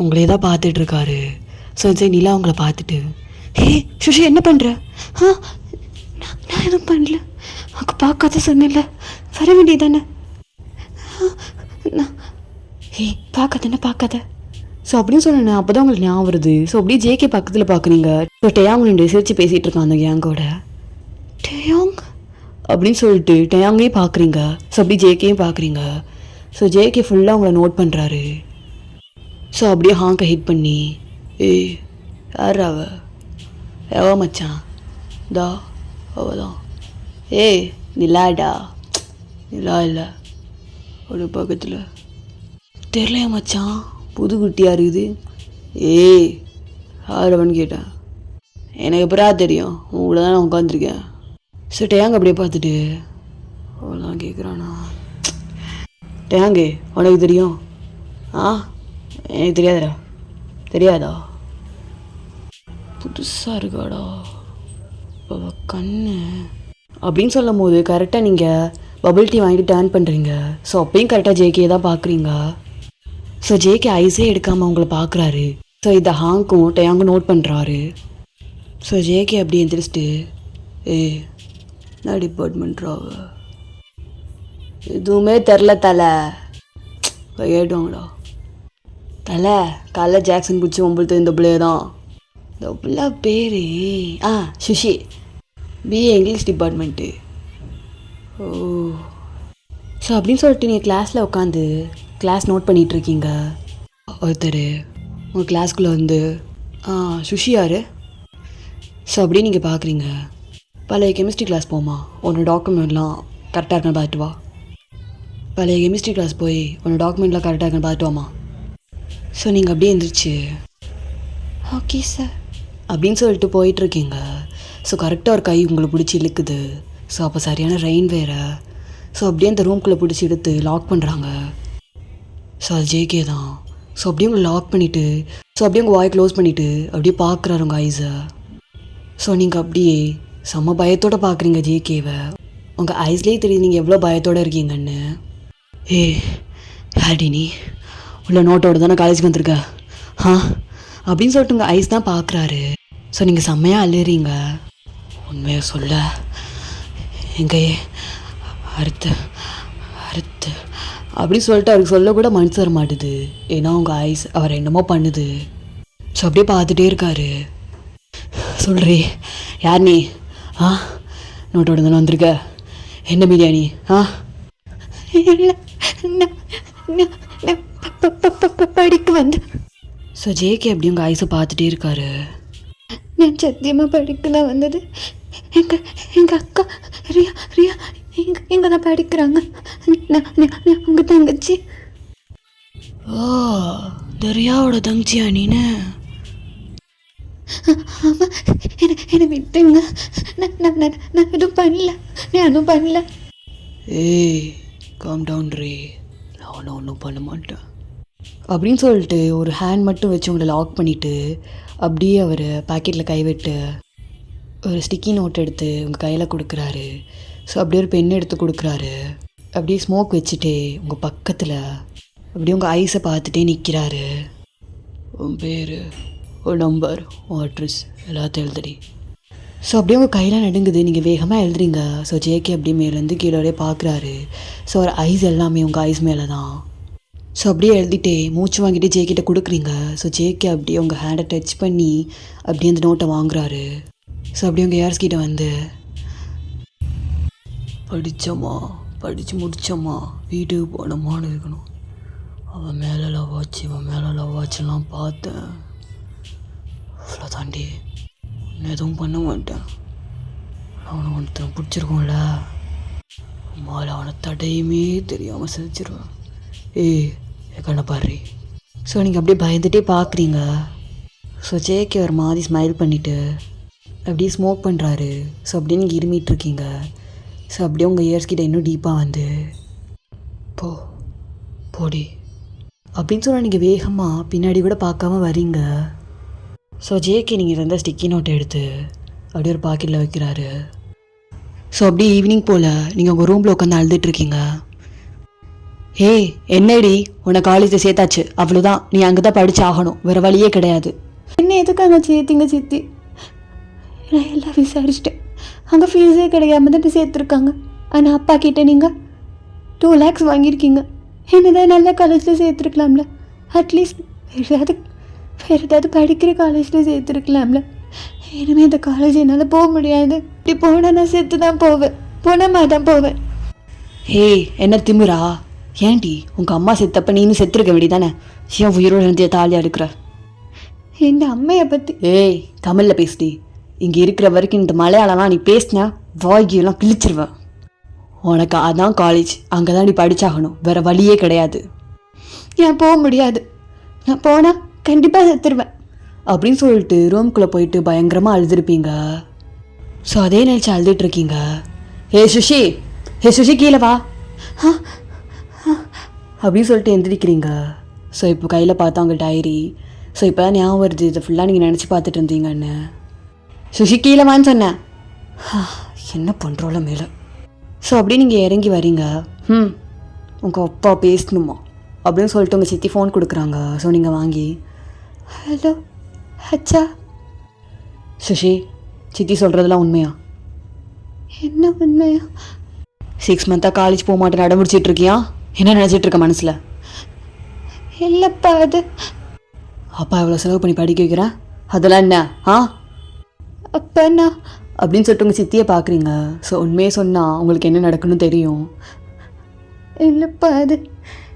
உங்களே தான் பார்த்துட்ருக்காரு. ஸோ சரி நிலா உங்களை பார்த்துட்டு, ஹே சுஷி என்ன பண்ணுற? நான் எதுவும் பண்ணல, அங்கே பார்க்காத சொன்னல, வர வேண்டியதானே. ஹே பார்க்காத. ஸோ அப்படின்னு சொன்னேன், அப்போ தான் உங்களுக்கு ஞாபகம் வருது. ஸோ அப்படியே ஜேகே பக்கத்தில் பார்க்குறீங்க. ஸோ டேயாங் ரெண்டு சிரிச்சு பேசிகிட்டு இருக்கான் அந்த கேங்கோட. டேயாங் அப்படின்னு சொல்லிட்டு டேயாங்கையும் பார்க்குறீங்க. ஸோ அப்படியே ஜேகேயும் பார்க்குறீங்க. ஸோ ஜேகே ஃபுல்லாக உங்களை நோட் பண்ணுறாரு. ஸோ அப்படியே ஹாங்கை ஹிட் பண்ணி, ஏய் யார் எவ மச்சான் தா அவதான், ஏய் நிலாடா, நிலா இல்லை ஒரு பக்கத்தில் தெரியலையா மச்சான், புது குட்டியாக இருக்குது. ஏய் யார் அவன் கேட்டேன், எனக்கு எப்படா தெரியும், உங்களை தான் நான் உட்காந்துருக்கேன். ஸோ டேயாங்க அப்படியே பார்த்துட்டு அவ்வளோதான் கேட்குறானா, டேயாங்கே உனக்கு தெரியும்? எனக்கு தெரியாதா? புதுசாக இருக்காடா கண்ணு அப்படின்னு சொல்லும் போது கரெக்டாக நீங்கள் பபிள் டீ வாங்கிட்டு டர்ன் பண்ணுறீங்க. ஸோ அப்பயும் கரெக்டாக ஜேகே தான் பார்க்குறீங்க. ஸோ ஜேகே ஐஸே எடுக்காமல் அவங்கள பார்க்குறாரு. ஸோ இதை ஹாங்கும் டேயாங்கும் நோட் பண்ணுறாரு. ஸோ ஜேகே அப்படி எந்திரிச்சிட்டு, நான் டிபார்ட்மெண்ட்ராவ எதுவுமே தெரில தலை கேட்டுவாங்கடா. தலை காலைல ஜாக்சன் பிடிச்சி ஒம்பது இந்த பிள்ளை தான், இந்த பிள்ளை பேர் சுஷி, பிஏ இங்கிலீஷ் டிபார்ட்மெண்ட்டு. ஓ ஸோ அப்படின்னு சொல்லிட்டு நீங்கள் கிளாஸில் உட்காந்து கிளாஸ் நோட் பண்ணிகிட்ருக்கீங்க. ஒருத்தர் உங்கள் கிளாஸ்குள்ளே வந்து, சுஷி யார்? ஸோ அப்படியே நீங்கள் பார்க்குறீங்க. பழைய கெமிஸ்ட்ரி கிளாஸ் போமா, உன்னோட டாக்குமெண்ட்லாம் கரெக்டாக இருக்கான்னு பார்த்துட்டு வா. பழைய கெமிஸ்ட்ரி கிளாஸ் போய் உன்னோட டாக்குமெண்ட்லாம் கரெக்டாக இருக்கான்னு பார்த்துட்டு வாமா. ஸோ நீங்கள் அப்படியே எழுந்திரிச்சு ஓகே சார் அப்படின்னு சொல்லிட்டு போயிட்டுருக்கீங்க. ஸோ கரெக்டாக ஒரு கை உங்களை பிடிச்சி இழுக்குது. ஸோ அப்போ சரியான ரெயின் வேறு. ஸோ அப்படியே அந்த ரூம்குள்ளே பிடிச்சி எடுத்து லாக் பண்ணுறாங்க. ஸோ அது ஜேகே தான். ஸோ அப்படியே உங்களை லாக் பண்ணிவிட்டு ஸோ அப்படியே உங்கள் வாய் க்ளோஸ் பண்ணிவிட்டு அப்படியே பார்க்குறாரு உங்கள் ஐஸை. ஸோ நீங்கள் அப்படியே செம்ம பயத்தோடு பார்க்குறீங்க ஜேகேவை. உங்கள் ஐஸ்லேயே தெரியுது நீங்கள் எவ்வளோ பயத்தோடு இருக்கீங்கன்னு. ஹாடி நீ உள்ள நோட்டோடு தானே காலேஜுக்கு வந்திருக்க அப்படின்னு சொல்லிட்டு உங்கள் ஐஸ் தான் பார்க்குறாரு. ஸோ நீங்கள் செம்மையாக அழுறீங்க. உண்மையாக சொல்ல எங்கேயே அறுத்து அப்படின்னு சொல்லிட்டு அவருக்கு சொல்ல கூட மனசு வர மாட்டுது. ஏன்னா உங்கள் ஐஸ் அவர் என்னமோ பண்ணுது. ஸோ அப்படியே பார்த்துட்டே இருக்காரு. சொல்கிறீ யார் நீ? நோட்டோட தானே வந்திருக்க, என்ன மீடியா நீ? படிக்க வந்து. ஸோ ஜேகே அப்படி உங்கள் ஐஸை பார்த்துட்டே இருக்காரு. நான் சத்தியமாக படிக்க தான் வந்தது, எங்கள் அக்கா ரியா ரியா இங்கே தான் படிக்கிறாங்க. உங்கள் தங்கச்சி. ஓ, தரியாவோட தங்கச்சியா நீனு? ஆமாம், என்னை விட்டுங்க. நான் எதுவும் பண்ணல. ஏய், காம் டவுன் ரே, நான் ஒன்றும் பண்ண மாட்டேன் அப்படின்னு சொல்லிட்டு ஒரு ஹேண்ட் மட்டும் வச்சு உங்களை லாக் பண்ணிவிட்டு அப்படியே அவர் பாக்கெட்டில் கைவிட்டு ஒரு ஸ்டிக்கி நோட் எடுத்து உங்கள் கையில் கொடுக்குறாரு. ஸோ அப்படியே ஒரு பென் எடுத்து கொடுக்குறாரு. அப்படியே ஸ்மோக் வச்சுட்டு உங்கள் பக்கத்தில் அப்படியே உங்கள் ஐஸை பார்த்துட்டே நிற்கிறாரு. உன் பேர், உன் நம்பர், உன் அட்ரஸ் எல்லாத்தையும் எழுதுடி. ஸோ அப்படியே உங்கள் கையில் நடுங்குது. நீங்கள் வேகமாக எழுதுறீங்க. ஸோ ஜேகே அப்படியே மேலேருந்து கீழே அப்படியே பார்க்குறாரு. ஸோ ஒரு ஐஸ் எல்லாமே உங்கள் ஐஸ் மேலே தான். ஸோ அப்படியே எழுதிட்டே மூச்சு வாங்கிட்டு ஜேகிட்ட கொடுக்குறீங்க. ஸோ ஜேகே அப்படியே உங்கள் ஹேண்டை டச் பண்ணி அப்படியே அந்த நோட்டை வாங்குறாரு. ஸோ அப்படியே உங்கள் ஏர்ஸ் கிட்ட வந்து, படித்தோமா, படித்து முடித்தோமா, வீட்டுக்கு போனோமான்னு இருக்கணும். அவன் மேலே லவ் ஆச்சு, இவன் மேலே லவ் ஆச்சுலாம் பார்த்தேன். அவ்வளோ தாண்டி நான் எதுவும் பண்ண மாட்டேன். அவனை ஒருத்தனை பிடிச்சிருக்கோம்ல, அம்மாவில் அவனை தடையுமே தெரியாமல் சிரிச்சிருவேன். ஏய், கண்ணை பாரு. ஸோ நீங்கள் அப்படியே பயந்துகிட்டே பார்க்குறீங்க. ஸோ ஜேகே ஒரு மாதிரி ஸ்மைல் பண்ணிவிட்டு அப்படியே ஸ்மோக் பண்ணுறாரு. ஸோ அப்படியே நீங்கள் இருமிகிட்ருக்கீங்க. ஸோ அப்படியே உங்கள் இயர்ஸ் கிட்ட இன்னும் டீப்பாக வந்து, போடி அப்படின்னு சொன்னால் நீங்கள் வேகமாக பின்னாடி கூட பார்க்காம வரீங்க. ஸோ ஜேகே நீங்கள் இருந்த ஸ்டிக்கி நோட்டை எடுத்து அப்படியே ஒரு பாக்கெட்டில் வைக்கிறாரு. ஸோ அப்படியே ஈவினிங் போல் நீங்கள் உங்கள் ரூமில் உட்காந்து அழுதுட்ருக்கீங்க. ஏய், என்னடி, உன்னை காலேஜில் சேர்த்தாச்சு, அவ்வளோதான், நீ அங்கே தான் படித்து ஆகணும், வேறு வழியே கிடையாது. என்ன எதுக்காங்க சேர்த்திங்க சித்தி? நான் எல்லாம் விசாரிச்சிட்டேன். அங்கே ஃபீஸே கிடையாம தான் சேர்த்துருக்காங்க. ஆனால் அப்பா கிட்டே நீங்கள் 2 lakhs வாங்கியிருக்கீங்க. என்னதான் நல்ல காலேஜில் சேர்த்துருக்கலாம்ல. அட்லீஸ்ட் வேறு ஏதாவது படிக்கிற காலேஜில் சேர்த்துருக்கலாம்ல. இனிமேல் இந்த காலேஜ் என்னால் போக முடியாது. இப்படி போனால் நான் செத்து தான் போவேன், போனமா தான் போவேன். ஏய், என்ன திமுறா? ஏன்டி உங்கள் அம்மா செத்தப்ப நீனும் செத்துருக்க வேண்டியதானே? ஏன் உயிரோடு இருந்திய தாலியாக இருக்கிற? என் அம்மையை பற்றி. ஏய், தமிழில் பேசுடி. இங்கே இருக்கிற வரைக்கும் இந்த மலையாளம்லாம் நீ பேசினா வாய்கியெல்லாம் கிழிச்சிருவேன். உனக்கு அதான் காலேஜ், அங்கே தான் நீ படித்தாகணும், வேறு வழியே கிடையாது. ஏன் போக முடியாது? நான் போனால் கண்டிப்பாக செத்துருவேன் அப்படின்னு சொல்லிட்டு ரூம்குள்ளே போயிட்டு பயங்கரமாக அழுதுருப்பீங்க. ஸோ அதே நினச்சி அழுதுட்ருக்கீங்க. ஹே சுஷி கீழே வா அப்படின்னு சொல்லிட்டு எந்திரிக்கிறீங்க. ஸோ இப்போ கையில் பார்த்தா உங்கள் டைரி. ஸோ இப்போ தான் ஞாபகம் வருது, இதை ஃபுல்லாக நீங்கள் நினச்சி பார்த்துட்டு இருந்தீங்கன்னு. சுஷி கீழே வான்னு சொன்னேன். என்ன பண்ணுறோல மேலே. ஸோ அப்படியே நீங்கள் இறங்கி வரீங்க. உங்கள் அப்பா பேசணுமா அப்படின்னு சொல்லிட்டு உங்கள் சித்தி ஃபோன் கொடுக்குறாங்க. ஸோ நீங்கள் வாங்கி, ஹலோ அச்சா. சுஷி, சித்தி சொல்கிறதெல்லாம் உண்மையா? என்ன உண்மையா? 6 months காலேஜ் போக மாட்டேன் அடம்பிடிச்சிட்ருக்கியா? என்ன நினச்சிட்ருக்க மனசில்? இல்லைப்பா, அது அப்பா எவ்வளோ செலவு பண்ணி படிக்க வைக்கிறேன், அதெல்லாம் என்ன? அப்பா நான் அப்படின்னு சொல்லிட்டு உங்கள் சித்தியை பார்க்குறீங்க. ஸோ உண்மையே சொன்னால் உங்களுக்கு என்ன நடக்குன்னு தெரியும். இல்லைப்பா, அது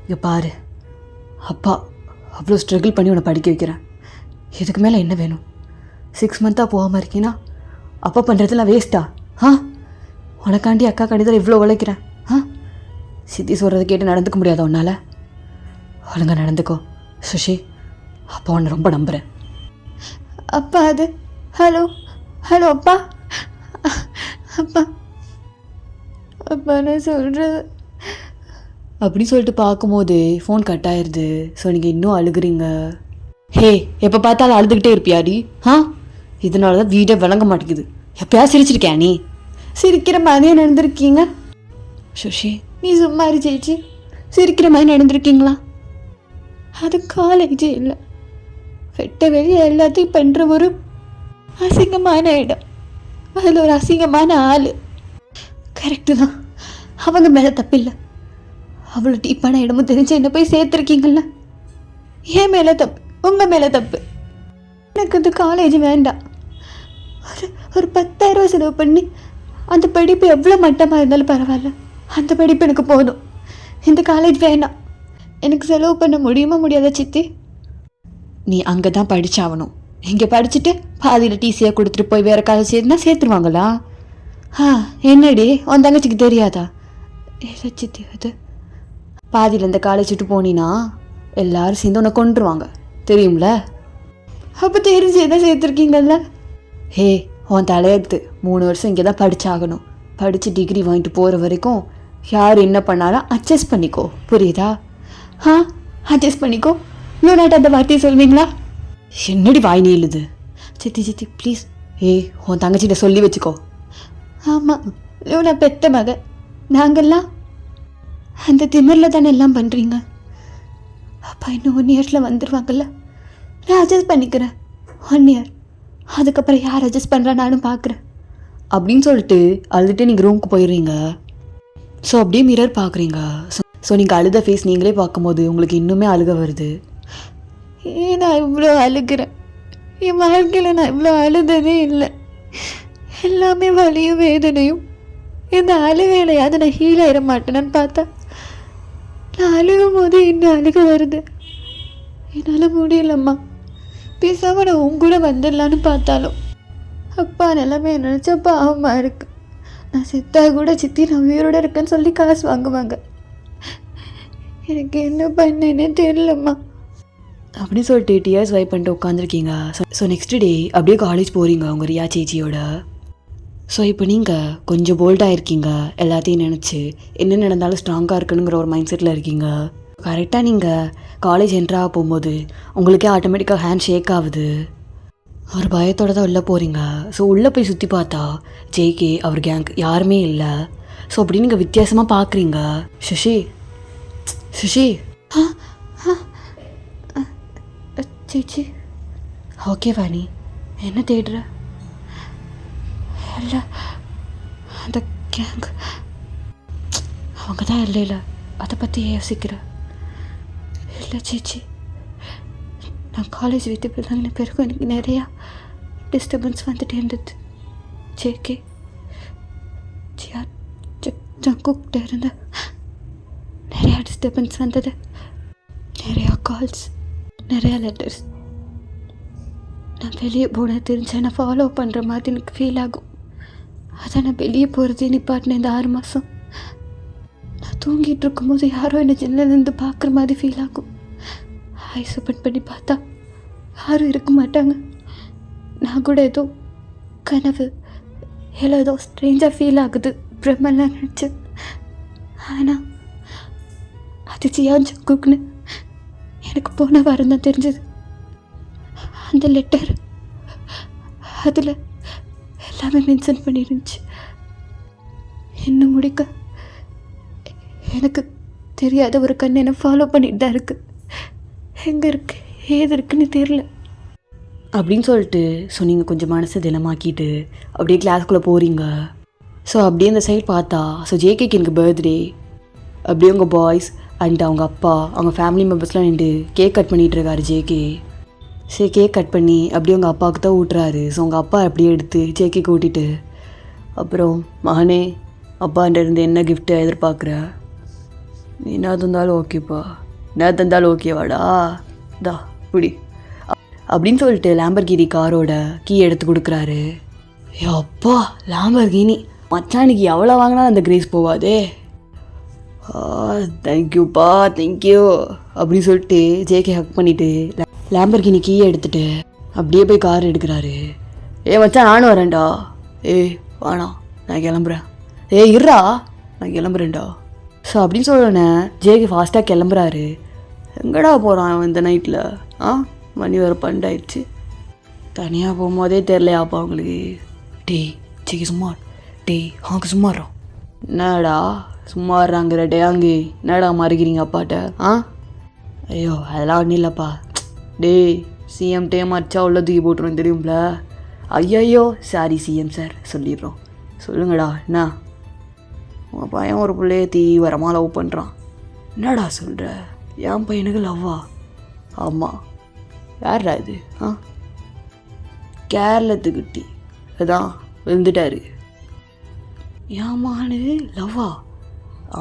இங்கே பாரு, அப்பா அவ்வளோ ஸ்ட்ரகிள் பண்ணி உன்னை படிக்க வைக்கிறேன், இதுக்கு மேலே என்ன வேணும்? 6 months போகாமல் இருக்கீங்கன்னா அப்பா பண்ணுறதுலாம் வேஸ்ட்டா? உனக்காண்டி அக்கா கண்டிதான் இவ்வளோ உழைக்கிறேன். சித்தி சொல்கிறத கேட்டு நடந்துக்க முடியாத உன்னால்? ஒழுங்கா நடந்துக்கோ சுஷி, அப்பா உன்னை ரொம்ப நம்புகிறேன். அப்பா அது ஹலோ ஹலோ அப்பா அப்பா அப்பா நான் சொல்கிறது அப்படின்னு சொல்லிட்டு பார்க்கும்போது ஃபோன் கட் ஆயிடுது. ஸோ நீங்கள் இன்னும் அழுகுறீங்க. ஹே, எப்போ பார்த்தாலும் அழுதுகிட்டே இருப்பியாடி? இதனால தான் வீடே விளங்க மாட்டேங்குது. எப்போயா சிரிச்சிருக்கியா நீ? சிரிக்கிற மாதிரியே நடந்திருக்கீங்க சுஷி. நீ சும்மா இரு சேச்சி. சிரிக்கிற மாதிரி நடந்திருக்கீங்களா? அது காலேஜே இல்லை, வெட்ட வெளியே எல்லாத்தையும் பண்ணுற ஒரு அசிங்கமான இடம். அதில் ஒரு அசிங்கமான ஆள். கரெக்டு தான், அவங்க மேலே தப்பு இல்லை. அவ்வளோ டீப்பான இடமும் தெரிஞ்சு என்ன போய் சேர்த்துருக்கீங்கள. என் மேலே தப்பு, உங்கள் மேலே தப்பு. எனக்கு இந்த காலேஜ் வேண்டாம். ஒரு 10,000 செலவு பண்ணி அந்த படிப்பு எவ்வளோ மட்டமாக இருந்தாலும் பரவாயில்ல, அந்த படிப்பு எனக்கு போதும். இந்த காலேஜ் வேண்டாம். எனக்கு செலவு பண்ண முடியுமா முடியாதா சித்தி? நீ அங்கே தான் படித்தாகணும், இங்கே படிச்சுட்டு பாதியில் டிசியை கொடுத்துட்டு போய் வேறு காலேஜ் சேர்த்துனா சேர்த்துருவாங்களா? என்னடி உன் தங்கச்சிக்கு தெரியாதா? ஏதாச்சும் தெரியாது. பாதியில் இந்த காலேஜ் விட்டு போனீன்னா எல்லாரும் சேர்ந்து உன்னை கொண்டுருவாங்க தெரியும்ல. அப்போ தெரிஞ்சு எதை சேர்த்துருக்கீங்கல்ல? ஹே, உன் தலையெடுத்து 3 வருஷம் இங்கே தான் படித்தாகணும். படித்து டிகிரி வாங்கிட்டு போகிற வரைக்கும் யார் என்ன பண்ணாலும் அட்ஜஸ்ட் பண்ணிக்கோ, புரியுதா? அட்ஜஸ்ட் பண்ணிக்கோ. இவ்வளோ நாட்டு அந்த வார்த்தையை சொல்வீங்களா? என்னடி வாய் நீளுது? சித்தி ப்ளீஸ். உன் தங்கச்சிட்ட சொல்லி வச்சுக்கோ. ஆமாம், இவ்வளோ பெத்த மக. நாங்கள்லாம் அந்த திமிரில் தானே எல்லாம் பண்ணுறீங்க. அப்பா இன்னும் 1 இயர்ஸில் வந்துடுவாங்கல்ல. நான் அட்ஜஸ்ட் பண்ணிக்கிறேன் 1 இயர். அதுக்கப்புறம் யார் அட்ஜஸ்ட் பண்ணுறா நானும் பார்க்குறேன் அப்படின்னு சொல்லிட்டு அழுதுட்டு நீங்கள் ரூமுக்கு போயிடுறீங்க. ஸோ அப்படியே மிரர் பார்க்குறீங்க. ஸோ நீங்கள் அழுத ஃபேஸ் நீங்களே பார்க்கும்போது உங்களுக்கு இன்னுமே அழுக வருது. நான் இவ்வளோ அழுகிறேன். என் வாழ்க்கையில் நான் இவ்வளோ அழுததே இல்லை. எல்லாமே வலியும் வேதனையும். இந்த அழுகையிலையாவது நான் ஹீல் ஆயிட மாட்டேன்னு பார்த்தா நான் அழுகும் போது இன்னும் அழுக வருது. என்னால் முடியலம்மா. பேசாமல் நான் உங்க கூட வந்துடலான்னு பார்த்தாலும் அப்பா நிலைமை நினச்சா பாவமாக இருக்கு. நான் செத்தா கூட சித்தி நான் உயிரோடு இருக்கேன்னு சொல்லி காசு வாங்குவாங்க. எனக்கு என்ன பண்ணேன்னே தெரியலம்மா. அப்படின்னு சொல்லிட்டு டியர்ஸ் வைப் பண்ணிட்டு உட்காந்துருக்கீங்க. ஸோ நெக்ஸ்ட் டே அப்படியே காலேஜ் போகிறீங்க உங்கள் ரியா சேச்சியோட. ஸோ இப்போ நீங்கள் கொஞ்சம் போல்டாக இருக்கீங்க. எல்லாத்தையும் நினச்சி என்ன நடந்தாலும் ஸ்ட்ராங்காக இருக்குனுங்கிற ஒரு மைண்ட் செட்டில் இருக்கீங்க. கரெக்டாக நீங்கள் காலேஜ் என்ட்ராக போகும்போது உங்களுக்கே ஆட்டோமேட்டிக்காக ஹேண்ட் ஷேக் ஆகுது. ஒரு பயத்தோடு தான் உள்ளே போகிறீங்க. ஸோ உள்ளே போய் சுற்றி பார்த்தா ஜேகே அவர் கேங் யாருமே இல்லை. ஸோ அப்படி நீங்கள் வித்தியாசமாக பார்க்குறீங்க. சுஷி சேச்சி ஓகே வாணி, என்ன தேடுற? இல்லை, அந்த கேங் அவங்க தான் இல்லை அதை பற்றி யோசிக்கிறேன். இல்லை சேச்சி, நான் காலேஜ் விட்டு பிள்ளைங்க பிறகு எனக்கு நிறையா டிஸ்டர்பன்ஸ் வந்துட்டே இருந்தது. ஜேகே ஜங்குக்கிட்ட இருந்து நிறையா டிஸ்டர்பன்ஸ் வந்தது. நிறையா கால்ஸ், நிறையா லெட்டர்ஸ். நான் வெளியே போன தெரிஞ்சேன் நான் ஃபாலோ பண்ணுற மாதிரி எனக்கு ஃபீல் ஆகும். அதான் நான் வெளியே போகிறதே நிப்பாட்டினேன் இந்த 6 மாதம். நான் தூங்கிட்டு இருக்கும்போது யாரோ என்னை ஜன்னலேருந்து பார்க்குற மாதிரி ஃபீல் ஆகும். ஐஸ் ஓப்பன் பண்ணி பார்த்தா யாரும் இருக்க மாட்டாங்க. நான் கூட ஏதோ கனவு ஏதோ ஸ்ட்ரேஞ்சாக ஃபீல் ஆகுது பிரம்மெல்லாம் நினச்சி. ஆனால் அது ஜியான் ஜங்குக்குன்னு எனக்கு போன வாரம் தான் தெரிஞ்சது. அந்த லெட்டர் அதில் எல்லாமே மென்ஷன் பண்ணிருந்துச்சு. இன்னும் முடிக்க எனக்கு தெரியாத ஒரு கண் என்னை ஃபாலோ பண்ணிட்டு தான் இருக்குது. எங்கே இருக்குது ஏது இருக்குன்னு தெரியல அப்படின்னு சொல்லிட்டு ஸோ நீங்கள் கொஞ்சம் மனசை தினமாக்கிட்டு அப்படியே கிளாஸ்க்குள்ளே போகிறீங்க. ஸோ அப்படியே இந்த சைட் பார்த்தா ஸோ ஜேகேக்கு எனக்கு பர்த்டே. அப்படியே உங்கள் பாய்ஸ் அண்ட் அவங்க அப்பா அவங்க ஃபேமிலி மெம்பர்ஸ்லாம் நின்று கேக் கட் பண்ணிகிட்டு இருக்காரு ஜேகே. சரி கேக் கட் பண்ணி அப்படியே உங்கள் அப்பாவுக்கு தான் ஊட்டுறாரு. ஸோ உங்கள் அப்பா அப்படியே எடுத்து ஜேகேக்கு ஊட்டிட்டு, அப்புறம் மகனே அப்பாண்ட இருந்து என்ன கிஃப்ட்டை எதிர்பார்க்குற? நீ என்ன தந்தாலும் ஓகேப்பா, என்ன தந்தாலும் ஓகேவாடா, தா இப்படி அப்படின்னு சொல்லிட்டு லேம்பர்கினி காரோட கீ எடுத்து கொடுக்குறாரு. அப்பா லேம்பர்கினி மச்சானுக்கு எவ்வளோ வாங்கினா அந்த கிரேஸ் போவாதே. தேங்க்யூப்பா தேங்க்யூ அப்படின்னு சொல்லிட்டு ஜேகே ஹக் பண்ணிவிட்டு லேம்பர்கினி கீயை எடுத்துகிட்டு அப்படியே போய் கார் எடுக்கிறாரு. மச்சான் நானும் வரேன்டா. வாணா நான் கிளம்புறேன். இருறா நான் கிளம்புறேன்டா. ஸோ அப்படின்னு சொல்லணே ஜேகே ஃபாஸ்ட்டாக கிளம்புறாரு. எங்கடா போகிறான் இந்த நைட்டில்? மணி வர பண்டாயிடுச்சு. தனியாக போகும்போதே தெரிலையாப்பா உங்களுக்கு? ஜேகே சும்மா அவங்க சும்மாறோம். என்னடா சும்மாறாங்கிற அங்கே என்னடா மறுக்கிறீங்க அப்பாட்ட? ஐயோ அதெல்லாம் ஒன்றும் இல்லைப்பா. சிஎம் மச்சா உள்ள தூக்கி போட்டுருவோம் தெரியும்ல. ஐயோ சாரி சிஎம் சார் சொல்லிடுறோம். சொல்லுங்கடா என்ன? உங்கள் பையன் ஒரு பிள்ளைய தீவிரமாக லவ் பண்ணுறான். என்னடா சொல்கிற? என் பையனுக்கு லவ்வா? ஆமாம். யார்டா இது? கேரளத்துக்குட்டி அதான் விழுந்துட்டாரு. ஏமானு லவ்வா?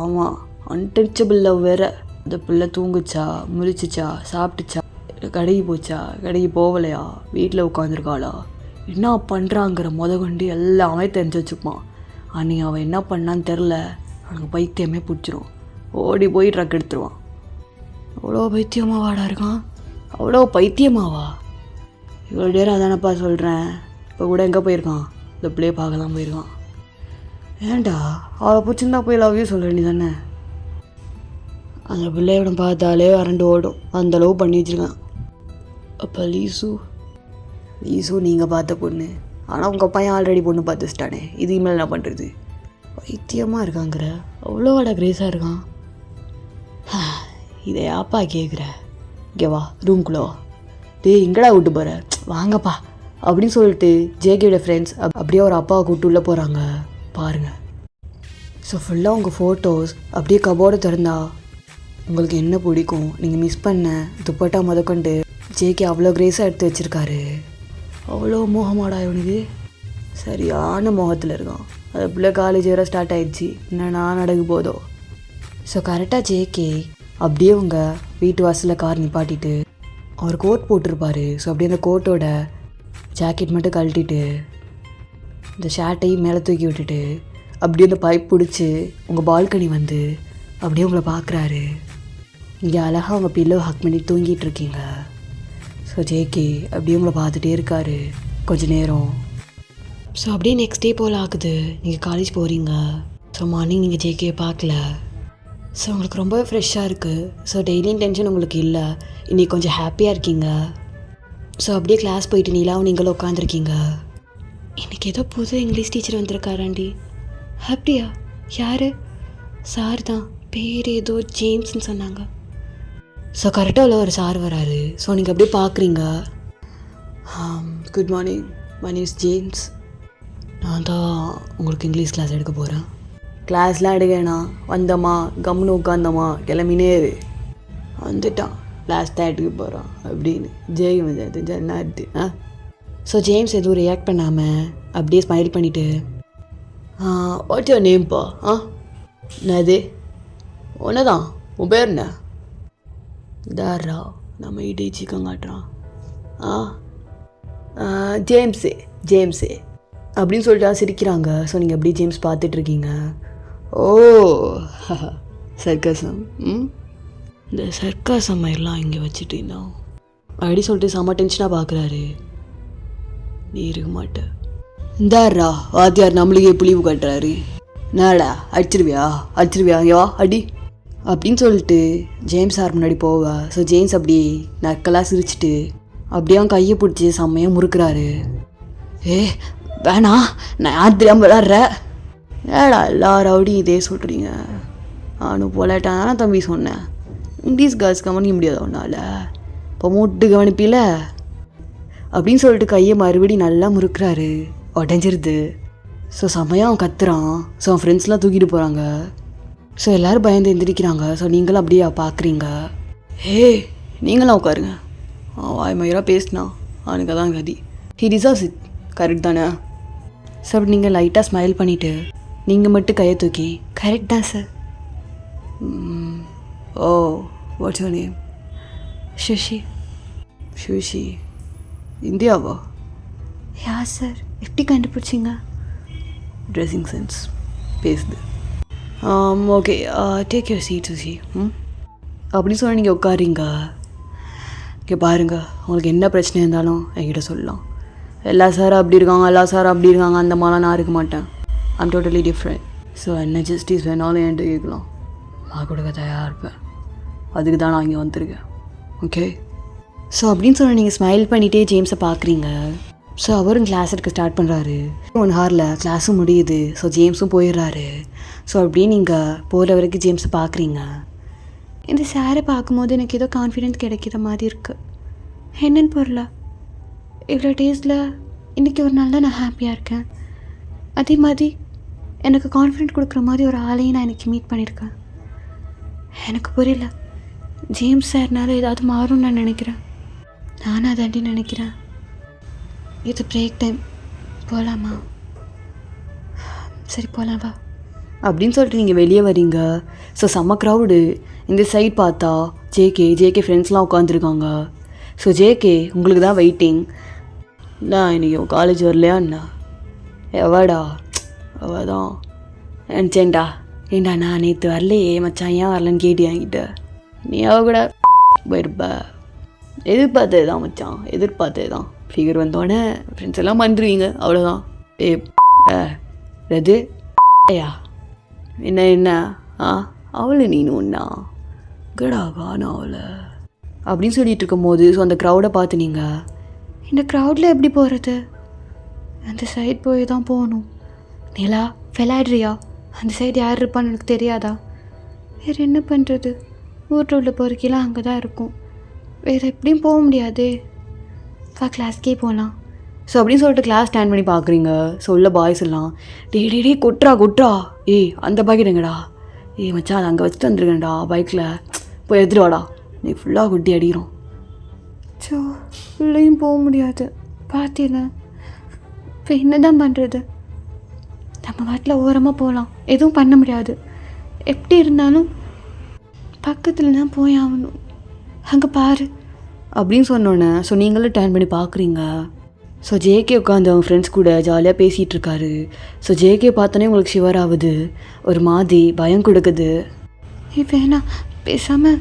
ஆமாம், அன்டச்சபிள் லவ் வேறு. அந்த பிள்ளை தூங்குச்சா, முழிச்சிச்சா, சாப்பிட்டுச்சா கடைக்கு போச்சா, கடைக்கு போகலையா, வீட்டில் உட்காந்துருக்காளா, என்ன பண்ணுறாங்கிற கொண்டு எல்லாமே தெரிஞ்சு வச்சுப்பான். அன்றைக்கி அவன் என்ன பண்ணான்னு தெரில, அவனுக்கு பைத்தியமே பிடிச்சிரும். ஓடி போய் ட்ரக் எடுத்துருவான். அவ்வளோ பைத்தியமாவாடா இருக்கான், அவ்வளோ பைத்தியமாவா? இவ்வளோ நேரம் அதானப்பா சொல்கிறேன். இப்போ கூட எங்கே போயிருக்கான், இந்த பிள்ளையை பார்க்கலாம் போயிருக்கான். ஏன்டா அவளை பிடிச்சிருந்தா போய் லவ்யூ சொல்ல வேண்டியது தானே? அந்த பிள்ளையோட பார்த்தாலே வறண்டு ஓடும், அந்த லவ் பண்ணி வச்சுருக்கான். அப்போ லீசு நீங்கள் பார்த்த பொண்ணு, ஆனால் உங்கள் பையன் ஆல்ரெடி பொண்ணு பார்த்து வச்சிட்டானே, இது இனிமேல் என்ன பண்ணுறது? வைத்தியமாக இருக்காங்கிற, அவ்வளோவாடா கிரேஸாக இருக்கான். இதை யாப்பா கேட்குற? இங்கே வா, ரூம்குள்ளே வா. டேய் எங்கடா விட்டு போகிற, வாங்கப்பா அப்படின்னு சொல்லிட்டு ஜேகேயோட ஃப்ரெண்ட்ஸ் அப்படியே ஒரு அப்பாவை கூப்பிட்டு உள்ளே போகிறாங்க. பாருங்கள். ஸோ ஃபுல்லாக உங்கள் ஃபோட்டோஸ் அப்படியே கபோர்டை திறந்தா உங்களுக்கு என்ன பிடிக்கும், நீங்கள் மிஸ் பண்ண துப்பட்டா முதற்கொண்டு ஜேகே அவ்வளோ கிரேஸாக எடுத்து வச்சுருக்காரு. அவ்வளோ மோகமாடா இவனுக்கு, சரியான மோகத்தில் இருக்கான். அது பிள்ளை காலேஜ் வேறு ஸ்டார்ட் ஆகிடுச்சு, என்னன்னா நடக்க போதோ. ஸோ கரெக்டாக ஜேகே அப்படியே உங்கள் வீட்டு வாசலில் கார் நிப்பாட்டிட்டு அவர் கோட் போட்டிருப்பார். ஸோ அப்படியே அந்த கோட்டோட ஜாக்கெட் மட்டும் கழட்டிட்டு இந்த ஷர்ட்டையும் மேலே தூக்கி விட்டுட்டு அப்படியே அந்த பைப் பிடிச்சி உங்கள் பால்கனி வந்து அப்படியே உங்களை பார்க்குறாரு. இங்கே அழகாக உங்கள் பில்லோ ஹக் பண்ணி தூங்கிட்டு இருக்கீங்க. ஸோ ஜேகே அப்படியே உங்களை பார்த்துட்டே இருக்காரு கொஞ்சம் நேரம். ஸோ அப்படியே நெக்ஸ்ட் டே போல் ஆகுது, நீங்கள் காலேஜ் போகிறீங்க. ஸோ மார்னிங் நீங்கள் ஜேகே பார்க்கல. ஸோ உங்களுக்கு ரொம்ப ஃப்ரெஷ்ஷாக இருக்குது. ஸோ டெய்லியும் டென்ஷன் உங்களுக்கு இல்லை, இன்றைக்கி கொஞ்சம் ஹாப்பியாக இருக்கீங்க. ஸோ அப்படியே கிளாஸ் போயிட்டு நீலாவும் நீங்களும் உட்காந்துருக்கீங்க. இன்றைக்கி ஏதோ புது இங்கிலீஷ் டீச்சர் வந்திருக்காராண்டி. அப்படியா? யார்? சார் தான், பேர் ஏதோ ஜேம்ஸ்ன்னு சொன்னாங்க. ஸோ கரெக்டாக உள்ள ஒரு சார் வராரு. ஸோ நீங்கள் அப்படியே பார்க்குறீங்க. Good morning, my name is James. நான் தான் உங்களுக்கு இங்கிலீஷ் கிளாஸ் எடுக்க போகிறேன். கிளாஸ்லாம் எடுக்கணா, வந்தம்மா கம்னு உட்காந்தம்மா கிளம்பினே வந்துட்டான், கிளாஸ் தான் எடுக்க போகிறான் அப்படின்னு ஜெயம் என்ன எடுத்து. ஸோ ஜேம்ஸ் எதுவும் ரியாக்ட் பண்ணாமல் அப்படியே ஸ்மைல் பண்ணிவிட்டு வாட்ஸ் யுவர் நேம்ப்பா? என்னது ஒன்று தான், உன் பேர் என்ன? தாரா நம்ம இடி சிக்கன் காட்டுறான். ஜேம்ஸு அப்படின்னு சொல்லிட்டு சிரிக்கிறாங்க. ஸோ நீங்கள் அப்படியே ஜேம்ஸ் பார்த்துட்ருக்கீங்க. ஓ சர்க்கசம். இந்த சர்க்கசம் எல்லாம் இங்கே வச்சுட்டு இருந்தோம் அப்படி சொல்லிட்டு செம்ம டென்ஷனாக பார்க்குறாரு. நீ இருக்க மாட்டேன். இந்தாரா வாத்தியார் நம்மளுக்கே புளிவு காட்டுறாரு. நாடா அடிச்சிருவியா ஐயோ அடி அப்படின்னு சொல்லிட்டு ஜேம்ஸ் சார் முன்னாடி போவா. ஸோ ஜேம்ஸ் அப்படி நக்கலாக சிரிச்சிட்டு அப்படியே அவன் கையை பிடிச்சி செம்மையாக முறுக்குறாரு. வேணா நான் யார் தெரியாமல் விளாட்ற. ஏடா எல்லாரும் அப்படி இதே சொல்கிறீங்க, நானும் போலாட்டானா தம்பி சொன்னேன். இங்கிலீஷ் கேர்ள்ஸ் கவனிக்க முடியாது உன்னால், இப்போ மூட்டு கவனிப்பில அப்படின்னு சொல்லிட்டு கையை மறுபடியும் நல்லா முறுக்குறாரு. உடஞ்சிருது. ஸோ செம்மையாக அவன் கத்துறான். ஸோ அவன் ஃப்ரெண்ட்ஸ்லாம் தூக்கிட்டு போகிறாங்க. ஸோ எல்லோரும் பயந்து எந்திரிக்கிறாங்க. ஸோ நீங்களும் அப்படியே பார்க்குறீங்க. நீங்களாம் உட்காருங்க. வாய் மயிராக பேசினா அவனுக்கு தான் கதி. ஹி டிசர்வ்ஸ் இட், கரெக்ட் தானே? ஸோ அப்படி நீங்கள் லைட்டாக ஸ்மைல் பண்ணிவிட்டு நீங்கள் மட்டும் கையை தூக்கி கரெக்ட் தான் sir. Oh what's your name? Sushi. இந்தியாவா? Yeah sir. எப்படி கண்டுபிடிச்சிங்க? ட்ரெஸ்ஸிங் சென்ஸ் பேசுது. Okay take your seat Sushi. அப்படின்னு சொன்னால் நீங்கள் உட்காரிங்க. இங்கே பாருங்கள், உங்களுக்கு என்ன பிரச்சனை இருந்தாலும் என்கிட்ட சொல்லலாம். எல்லா சாரும் அப்படி இருக்காங்க, எல்லா சாரும் அப்படி இருக்காங்க, அந்த மாதிரிலாம் நான் இருக்க மாட்டேன். I'm totally different. ஸோ என்ன ஜஸ்டிஸ் வேணாலும் என்கிட்ட கேட்கலாம், நான் கொடுக்க தயாராக இருப்பேன். அதுக்கு தான் நான் இங்கே வந்திருக்கேன். ஓகே. ஸோ அப்படின்னு சொன்னால் நீங்கள் ஸ்மைல் பண்ணிகிட்டே ஜேம்ஸை பார்க்குறீங்க. ஸோ அவரும் கிளாஸ் எடுக்க ஸ்டார்ட் பண்ணுறாரு. 1 ஹவரில் கிளாஸும் முடியுது. ஸோ ஜேம்ஸும் போயிடுறாரு. ஸோ அப்படியே நீங்கள் போகிற வரைக்கும் ஜேம்ஸை பார்க்குறீங்க. இந்த சாரை பார்க்கும்போது எனக்கு ஏதோ கான்ஃபிடென்ஸ் கிடைக்கிற மாதிரி இருக்குது. என்னன்னு பொருள இவ்வளோ டேஸில் இன்றைக்கி ஒரு நாள் தான் நான் ஹாப்பியாக இருக்கேன். அதே மாதிரி எனக்கு கான்ஃபிடென்ட் கொடுக்குற மாதிரி ஒரு ஆளையும் நான் எனக்கு மீட் பண்ணியிருக்கேன். எனக்கு புரியல, ஜேம்ஸ் சார்னால ஏதாவது மாறும்னு நான் நினைக்கிறேன். நானும் அதாண்டி நினைக்கிறேன். இது பிரேக் டைம், போகலாமா? சரி போகலாம் வா அப்படின்னு சொல்லிட்டு நீங்கள் வெளியே வரீங்க. ஸோ செம்ம க்ரௌடு. இந்த சைட் பார்த்தா ஜேகே ஃப்ரெண்ட்ஸ்லாம் உட்காந்துருக்காங்க. ஸோ ஜேகே உங்களுக்கு தான் வெயிட்டிங். நான் இன்றைக்கி காலேஜ் வரலையா என்ன? எவாடா அவள் தான் நினச்சேன்டா. ஏண்டா நான் நேற்று வரலையே மச்சான் ஏன் வரலன்னு கேட்டு என்கிட்ட. நீ அவ கூட போயிருப்ப. எதிர்பார்த்தது தான் மச்சான், எதிர்பார்த்தது தான். ஃபிகர் வந்தோடனே ஃப்ரெண்ட்ஸ் எல்லாம் வந்துடுவீங்க, அவ்வளோதான். ரது ஐயா என்ன அவளை நீனு ஒன்றா கடா காணா அவளை அப்படின்னு சொல்லிட்டு இருக்கும்போது ஸோ அந்த க்ரௌடை பார்த்து நீங்கள் இந்த க்ரௌடில் எப்படி போகிறது? அந்த சைடு போய் தான் போகணும். நிலா விளையாடுறியா? அந்த சைடு யார் இருப்பான்னு எனக்கு தெரியாதா? வேறு என்ன பண்ணுறது? ஊரில் உள்ள பொறுக்கிலாம் அங்கே தான் இருக்கும். வேறு எப்படியும் போக முடியாதே. கிளாஸ்க்கே போகலாம். ஸோ அப்படின்னு சொல்லிட்டு கிளாஸ் ஸ்டாண்ட் பண்ணி பார்க்குறீங்க. ஸோ உள்ள பாய்ஸ் எல்லாம் டே கொட்றா அந்த பாக்கெட் எங்கடா? மச்சான் அதை அங்கே வச்சுட்டு வந்துருக்கேன்டா பைக்கில், போய் எடுத்துட்டு வாடா, நீ ஃபுல்லாக கொட்டி அடிக்கிறோம். ஸோ உள்ளேயும் போக முடியாது. பார்த்தீங்களா? இப்போ என்ன தான் பண்ணுறது? நம்ம வாட்டில் ஓரமாக போகலாம், எதுவும் பண்ண முடியாது. எப்படி இருந்தாலும் பக்கத்தில் தான் போய் ஆகணும். அங்கே பாரு அப்படின்னு சொன்னோன்னே ஸோ நீங்களும் டர்ன் பண்ணி பார்க்குறீங்க. ஸோ ஜேகே உட்காந்து அவங்க ஃப்ரெண்ட்ஸ் கூட ஜாலியாக பேசிகிட்டு இருக்காரு. ஸோ ஜேகே பார்த்தோன்னே உங்களுக்கு ஷிவர் ஆகுது, ஒரு மாதிரி பயம் கொடுக்குது. வேணா பேசாமல்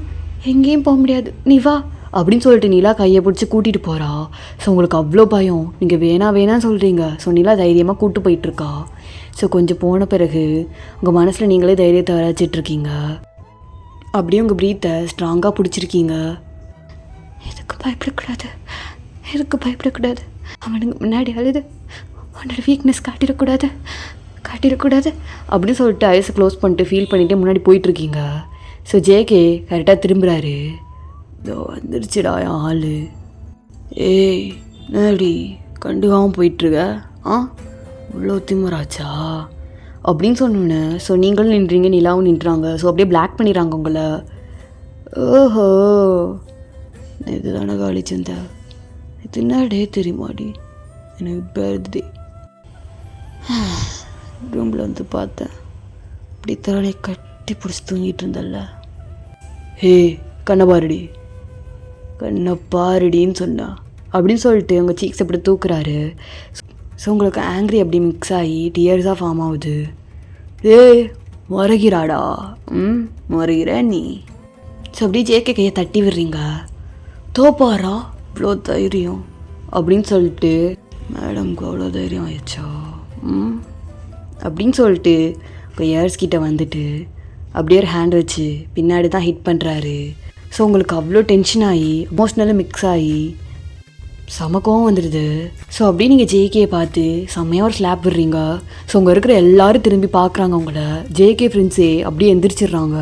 எங்கேயும் போக முடியாது, நீ வா அப்படின்னு சொல்லிட்டு நிலா கையை பிடிச்சி கூட்டிகிட்டு போகிறா. ஸோ உங்களுக்கு அவ்வளோ பயம், நீங்கள் வேணாம் சொல்கிறீங்க. ஸோ நிலா தைரியமாக கூப்பிட்டு போயிட்டுருக்கா. ஸோ கொஞ்சம் போன பிறகு உங்கள் மனசில் நீங்களே தைரியத்தை வரைச்சிட்ருக்கீங்க. அப்படியே உங்கள் ப்ரீத்தை ஸ்ட்ராங்காக பிடிச்சிருக்கீங்க. எதுக்கு பயப்படக்கூடாது. அவனுக்கு முன்னாடி அழுது அவனோட வீக்னஸ் காட்டிடக்கூடாது அப்படின்னு சொல்லிட்டு ஐஸை க்ளோஸ் பண்ணிட்டு ஃபீல் பண்ணிவிட்டு முன்னாடி போயிட்டுருக்கீங்க. ஸோ ஜேகே கரெக்டாக திரும்புகிறாரு. இதோ வந்துருச்சுடா என் ஆள். நேடி கண்டுக்காமல் போயிட்டுருக்க இவ்வளோ திமுறாச்சா அப்படின்னு சொன்னோன்னே ஸோ நீங்களும் நின்றீங்க, நிலாவும் நின்றுறாங்க. ஸோ அப்படியே பிளாக் பண்ணிடுறாங்க உங்களை. ஓஹோ இது தானே காலிச்சந்த, இது என்ன டே தெரியுமாடி? எனக்கு பர்த்டே. ரூமில் வந்து பார்த்தேன், இப்படி தலை கட்டி பிடிச்சி தூங்கிட்டு இருந்தல்ல. கண்ணை பாருடின்னு சொன்னா அப்படின்னு சொல்லிட்டு உங்கள் சீக்ஸ் அப்படி தூக்குறாரு. ஸோ உங்களுக்கு ஆங்க்ரி அப்படி மிக்ஸ் ஆகி டியர்ஸாக ஃபார்ம் ஆகுது. முறைகிறாடா முறைகிற நீ. ஸோ அப்படியே ஜேகே கையை தட்டி விடுறீங்க. தோப்பாரா இவ்வளோ தைரியம் அப்படின்னு சொல்லிட்டு, மேடம்க்கு அவ்வளோ தைரியம் ஆயிடுச்சா அப்படின்னு சொல்லிட்டு உங்கள் இயர்ஸ் கிட்ட வந்துட்டு அப்படியே ஒரு ஹேண்ட் வச்சு பின்னாடி தான் ஹிட் பண்ணுறாரு. ஸோ உங்களுக்கு அவ்வளோ டென்ஷன் ஆகி எமோஷ்னலாக மிக்ஸ் ஆகி சமக்கவும் வந்துடுது. ஸோ அப்படியே நீங்கள் ஜேகேயை பார்த்து செம்மையாக ஒரு ஸ்லாப் விடுறீங்க. ஸோ உங்கள் இருக்கிற எல்லோரும் திரும்பி பார்க்குறாங்க உங்களை. ஜேகே ஃப்ரெண்ட்ஸே அப்படியே எந்திரிச்சிடுறாங்க.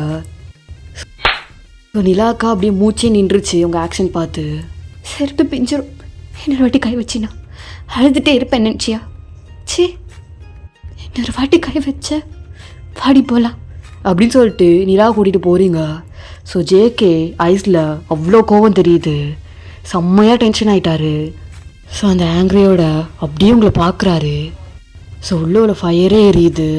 ஸோ நிலாக்கா அப்படியே மூச்சே நின்றுச்சு உங்கள் ஆக்ஷன் பார்த்து. செருப்பு பிஞ்சிரும், இன்னொரு வாட்டி கை வச்சினா அழுதுகிட்டே இருப்பேன் நினச்சியா? இன்னொரு வாட்டி கை வச்ச பாடி போகலாம் அப்படின்னு சொல்லிட்டு நிலா கூட்டிகிட்டு போகிறீங்க. ஸோ ஜேகே ஐஸில் அவ்வளோ கோபம் தெரியுது, செம்மையாக டென்ஷன் ஆகிட்டாரு. ஸோ அந்த ஆங்க்ரியோட அப்படியே உங்களை பார்க்குறாரு. ஸோ உள்ள ஃபயரே எரியுது.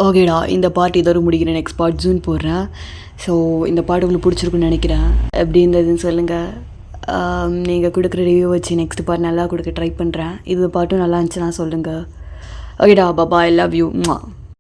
ஓகேடா, இந்த பார்ட் இதோட முடிக்கிறேன். நெக்ஸ்ட் பார்ட் ஜூன் போடுறேன். ஸோ இந்த பாட்டு உங்களுக்கு பிடிச்சிருக்குன்னு நினைக்கிறேன். எப்படி இருந்ததுன்னு சொல்லுங்கள். நீங்கள் கொடுக்குற ரிவ்யூ வச்சு நெக்ஸ்ட் பார்ட் நல்லா கொடுக்க ட்ரை பண்ணுறேன். இது பாட்டும் நல்லா இருந்துச்சுன்னா சொல்லுங்கள். ஓகேடா, பாபா, ஐ லவ் யூ.